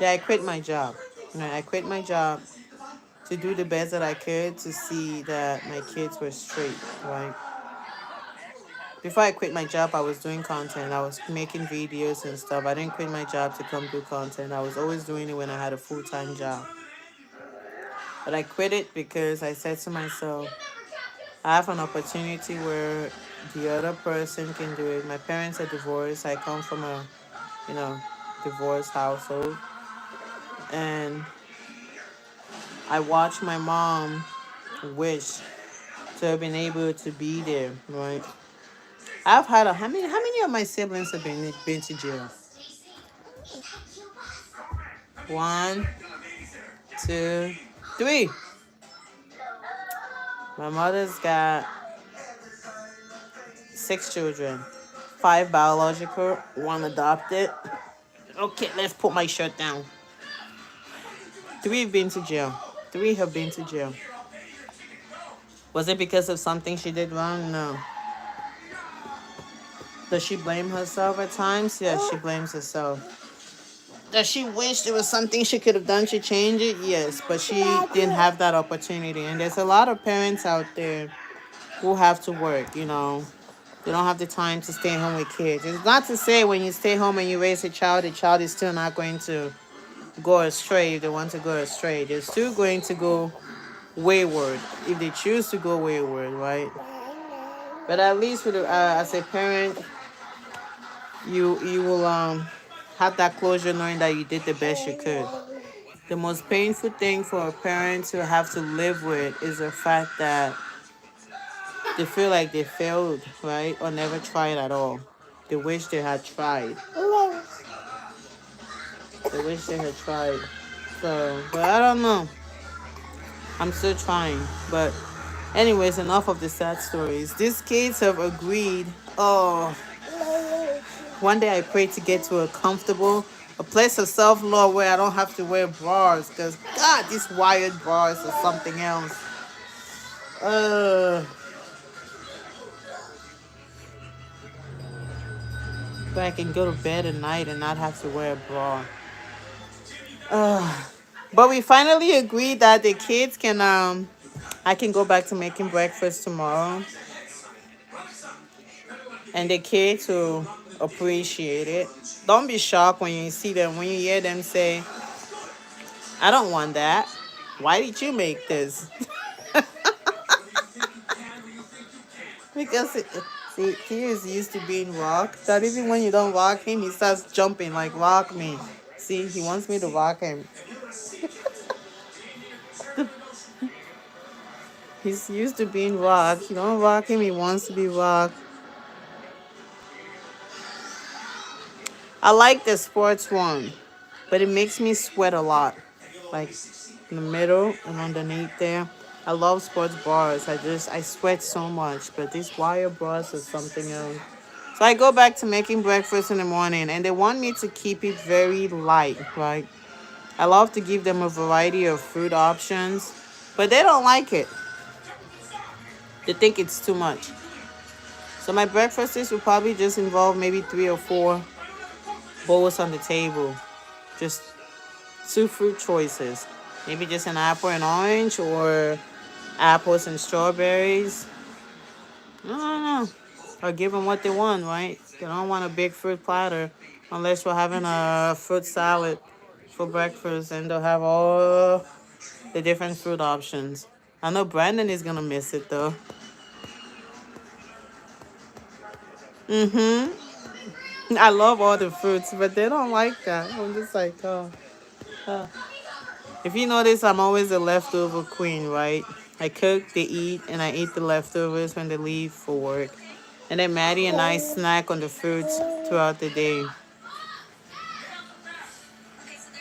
I quit my job. I quit my job to do the best that I could to see that my kids were straight, right? Before I quit my job, I was doing content. I was making videos and stuff. I didn't quit my job to come do content. I was always doing it when I had a full-time job. But I quit it because I said to myself, I have an opportunity where the other person can do it. My parents are divorced. I come from a, divorced household. And I watched my mom wish to have been able to be there, right? I've had how many of my siblings have been to jail? 1, 2, 3. My mother's got 6 children, 5 biological, 1 adopted. Okay, let's put my shirt down. 3 have been to jail. 3 have been to jail. Was it because of something she did wrong? No. Does she blame herself at times? Yes, she blames herself. Does she wish there was something she could have done to change it? Yes, but she didn't have that opportunity. And there's a lot of parents out there who have to work, They don't have the time to stay home with kids. It's not to say when you stay home and you raise a child, the child is still not going to go astray if they want to go astray. They're still going to go wayward if they choose to go wayward, right? But at least with as a parent, you will have that closure knowing that you did the best you could. The most painful thing for a parent to have to live with is the fact that they feel like they failed, right? Or never tried at all. They wish they had tried. They wish they had tried. So, but I don't know. I'm still trying. But anyways, enough of the sad stories. These kids have agreed. Oh, one day I pray to get to a place of self-love where I don't have to wear bras. Because, God, these wired bras are something else. But I can go to bed at night and not have to wear a bra. But we finally agreed that the kids can, I can go back to making breakfast tomorrow. And the kids will appreciate it. Don't be shocked when you see them, when you hear them say, I don't want that. Why did you make this? Because he is used to being rocked. That even when you don't rock him, he starts jumping like, rock me. See, he wants me to rock him. He's used to being rocked. You don't rock him, he wants to be rocked. I like the sports one, but it makes me sweat a lot. Like in the middle and underneath there. I love sports bras. I sweat so much, but these wire bras are something else. So I go back to making breakfast in the morning, and they want me to keep it very light, right? I love to give them a variety of fruit options, but they don't like it. They think it's too much. So my breakfasts will probably just involve maybe 3 or 4 bowls on the table. Just 2 fruit choices. Maybe just an apple and orange, or apples and strawberries. No. Or give them what they want, right? They don't want a big fruit platter unless you're having a fruit salad for breakfast, and they'll have all the different fruit options. I know Brandon is gonna miss it though. I love all the fruits, but they don't like that. I'm just like, oh. Uh. If you notice, I'm always a leftover queen, right? I cook, they eat, and I eat the leftovers when they leave for work. And then Maddie and I snack on the fruits throughout the day.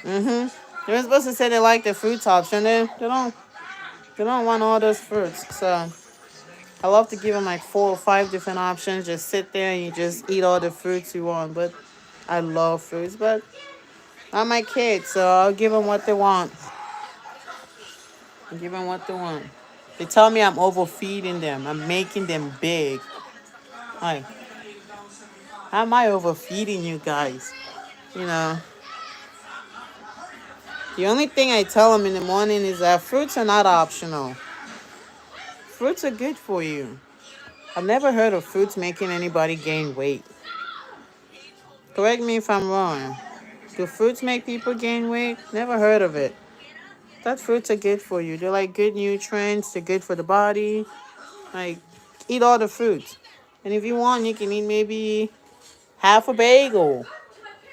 They were supposed to say they like the fruits option. They don't want all those fruits. So I love to give them like 4 or 5 different options. Just sit there and you just eat all the fruits you want. But I love fruits, but not my kids, so I'll give them what they want. I'll give them what they want. They tell me I'm overfeeding them. I'm making them big. Like, how am I overfeeding you guys? You know. The only thing I tell them in the morning is that fruits are not optional. Fruits are good for you. I've never heard of fruits making anybody gain weight. Correct me if I'm wrong. Do fruits make people gain weight? Never heard of it. That fruits are good for you. They're like good nutrients. They're good for the body. Like, eat all the fruits. And if you want, you can eat maybe half a bagel.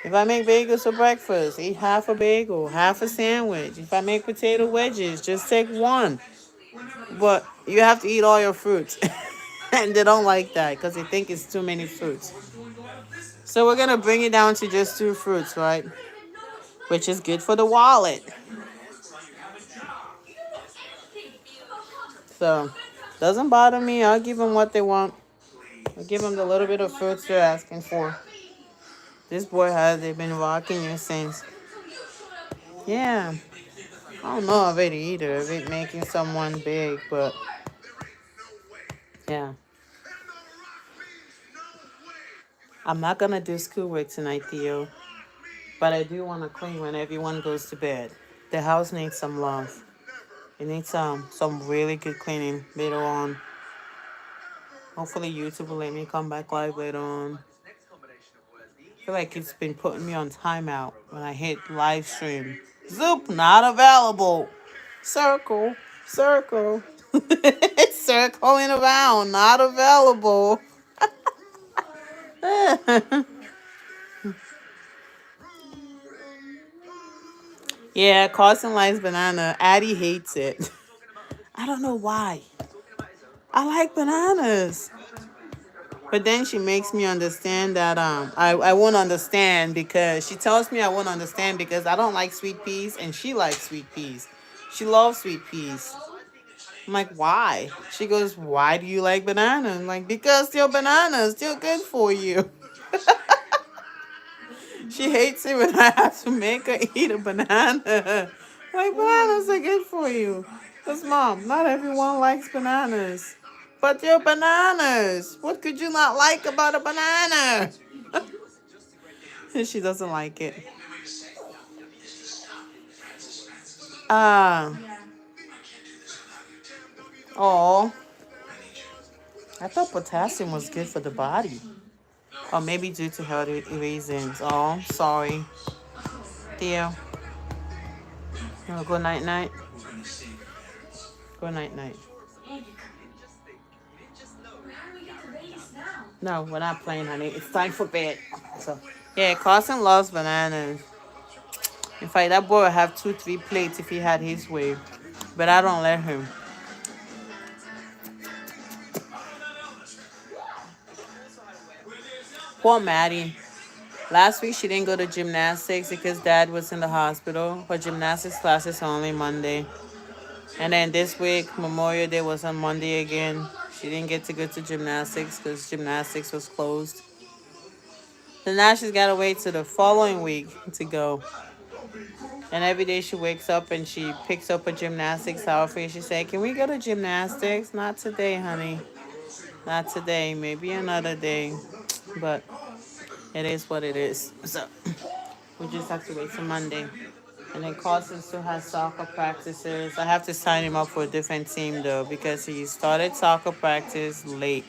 If I make bagels for breakfast, eat half a bagel, half a sandwich. If I make potato wedges, just take one. But you have to eat all your fruits. And they don't like that because they think it's too many fruits. So we're going to bring it down to just 2 fruits, right? Which is good for the wallet. So, doesn't bother me. I'll give them what they want. I'll give them the little bit of fruits they're asking for. This boy they've been rocking you since. Yeah. I don't know of it either, of it making someone big, but yeah. I'm not going to do schoolwork tonight, Theo. But I do want to clean when everyone goes to bed. The house needs some love. It needs some really good cleaning later on. Hopefully YouTube will let me come back live later on. I feel like it's been putting me on timeout when I hit live stream. Zoop, not available. Circle. It's circling around, not available. Yeah, Carson likes banana. Addie hates it. I don't know why. I like bananas. But then she makes me understand that I won't understand because she tells me I won't understand because I don't like sweet peas and she likes sweet peas. She loves sweet peas. I'm like, why? She goes, why do you like bananas? I'm like, because they're bananas. They're good for you. She hates it when I have to make her eat a banana. Like, bananas are good for you. Because, Mom, not everyone likes bananas. But they're bananas. What could you not like about a banana? She doesn't like it. Oh, I thought potassium was good for the body. Or maybe due to healthy reasons. Oh, sorry. Theo. You wanna go night-night? Go night-night. No, we're not playing, honey. It's time for bed. So, yeah, Carson loves bananas. In fact, that boy would have 2, 3 plates if he had his way. But I don't let him. Poor Maddie. Last week she didn't go to gymnastics because Dad was in the hospital. Her gymnastics classes are only Monday. And then this week, Memorial Day was on Monday again. She didn't get to go to gymnastics because gymnastics was closed. So now she's got to wait till the following week to go. And every day she wakes up and she picks up a gymnastics outfit. She said, can we go to gymnastics? Not today, honey. Not today. Maybe another day. But it is what it is. So we just have to wait till Monday. And then Carson still has soccer practices. I have to sign him up for a different team though because he started soccer practice late.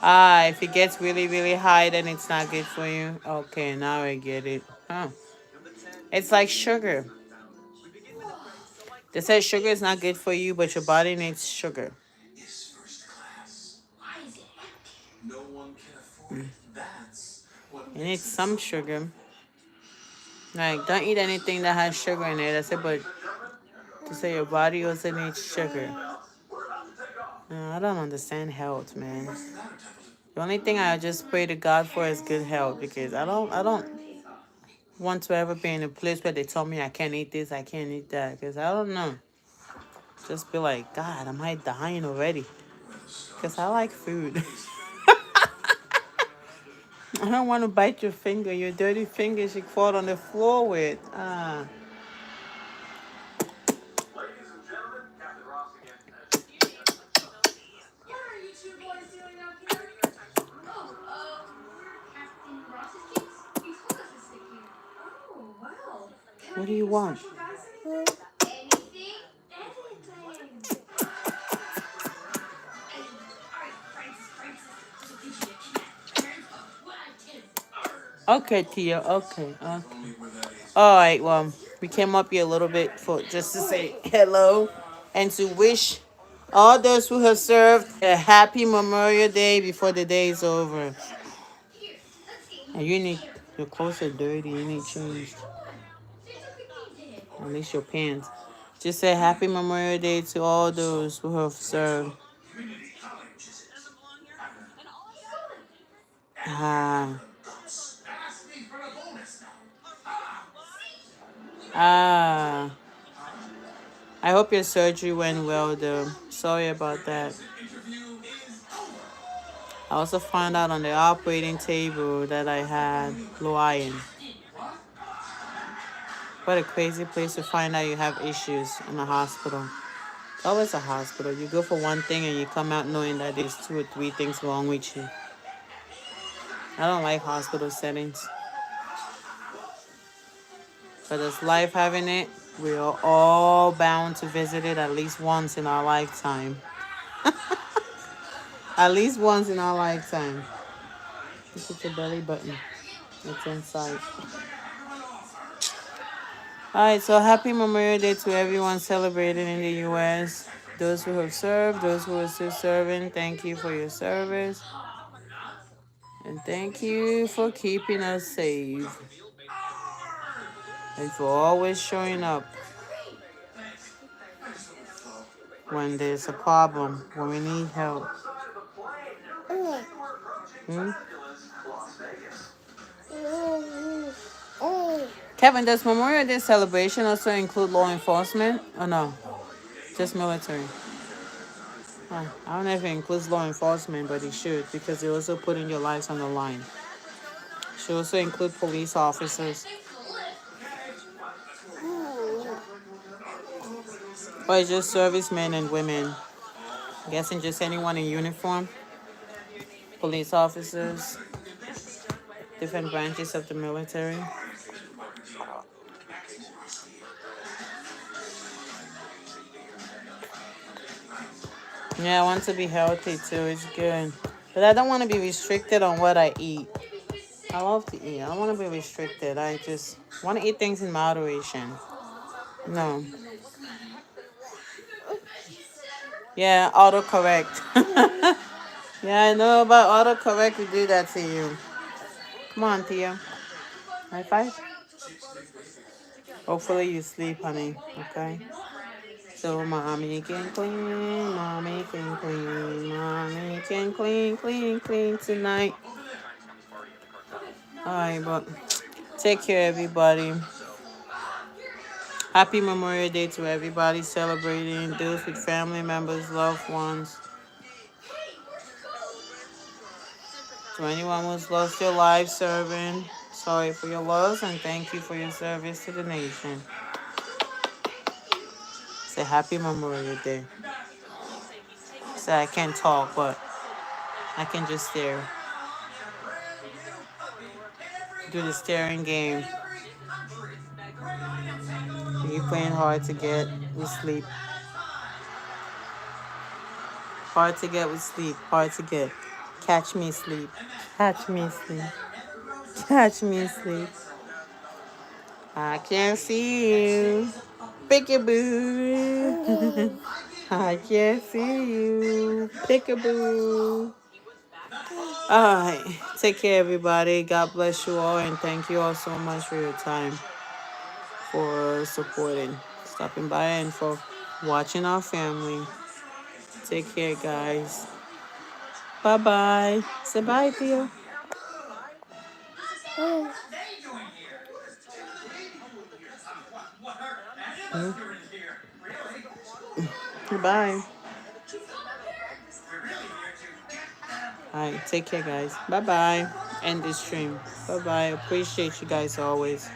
Ah, if it gets really, really high, then it's not good for you. Okay, now I get it. Huh. It's like sugar. They say sugar is not good for you, but your body needs sugar. You need some sugar. Like, don't eat anything that has sugar in it. I said, but to say your body also needs sugar. I don't understand health, man. The only thing I just pray to God for is good health because I don't want to ever be in a place where they tell me I can't eat this, I can't eat that. Because I don't know. Just be like, God, am I dying already? Because I like food. I don't want to bite your finger. Your dirty fingers you fall on the floor with. What do you want? Okay, Tia. Okay. All right. Well, we came up here a little bit for just to say hello and to wish all those who have served a happy Memorial Day before the day is over. And you need your clothes are dirty. You need changed. At least your pants. Just say happy Memorial Day to all those who have served. Ah. Ah. I hope your surgery went well, though. Sorry about that. I also found out on the operating table that I had low iron. What a crazy place to find out you have issues in a hospital. It's always a hospital. You go for one thing and you come out knowing that there's 2 or 3 things wrong with you. I don't like hospital settings. But as life having it, we are all bound to visit it at least once in our lifetime. At least once in our lifetime. Look at your belly button. It's inside. Alright, so happy Memorial Day to everyone celebrating in the U.S. Those who have served, those who are still serving, thank you for your service. And thank you for keeping us safe. And for always showing up when there's a problem, when we need help. Hmm? Kevin, does Memorial Day celebration also include law enforcement? Or no? Just military? I don't know if it includes law enforcement, but it should because they're also putting your lives on the line. It should also include police officers. Or it's just servicemen and women. I'm guessing just anyone in uniform. Police officers. Different branches of the military. Yeah, I want to be healthy too. It's good. But I don't want to be restricted on what I eat. I love to eat. I don't want to be restricted. I just want to eat things in moderation. No. Yeah, autocorrect. Yeah, I know about autocorrect to do that to you. Come on, Tia. High five. Hopefully you sleep, honey. Okay? So mommy can clean, mommy can clean, mommy can clean, clean, clean tonight. Alright, but take care, everybody. Happy Memorial Day to everybody celebrating, those with family members, loved ones. To anyone who's lost your life serving, sorry for your loss and thank you for your service to the nation. Say happy Memorial Day. Say I can't talk, but I can just stare. Do the staring game. You're playing hard to get with sleep. Hard to get with sleep. Hard to get. Catch me sleep. Catch me sleep. Catch me sleep. I can't see you. Peekaboo. I can't see you. Peekaboo. All right. Take care, everybody. God bless you all, and thank you all so much for your time, for supporting, stopping by, and for watching our family. Take care, guys. Bye bye. Say bye, Theo. Goodbye. All right, take care, guys. Bye bye. End this stream. Bye bye. Appreciate you guys always.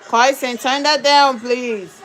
Carson, turn that down, please.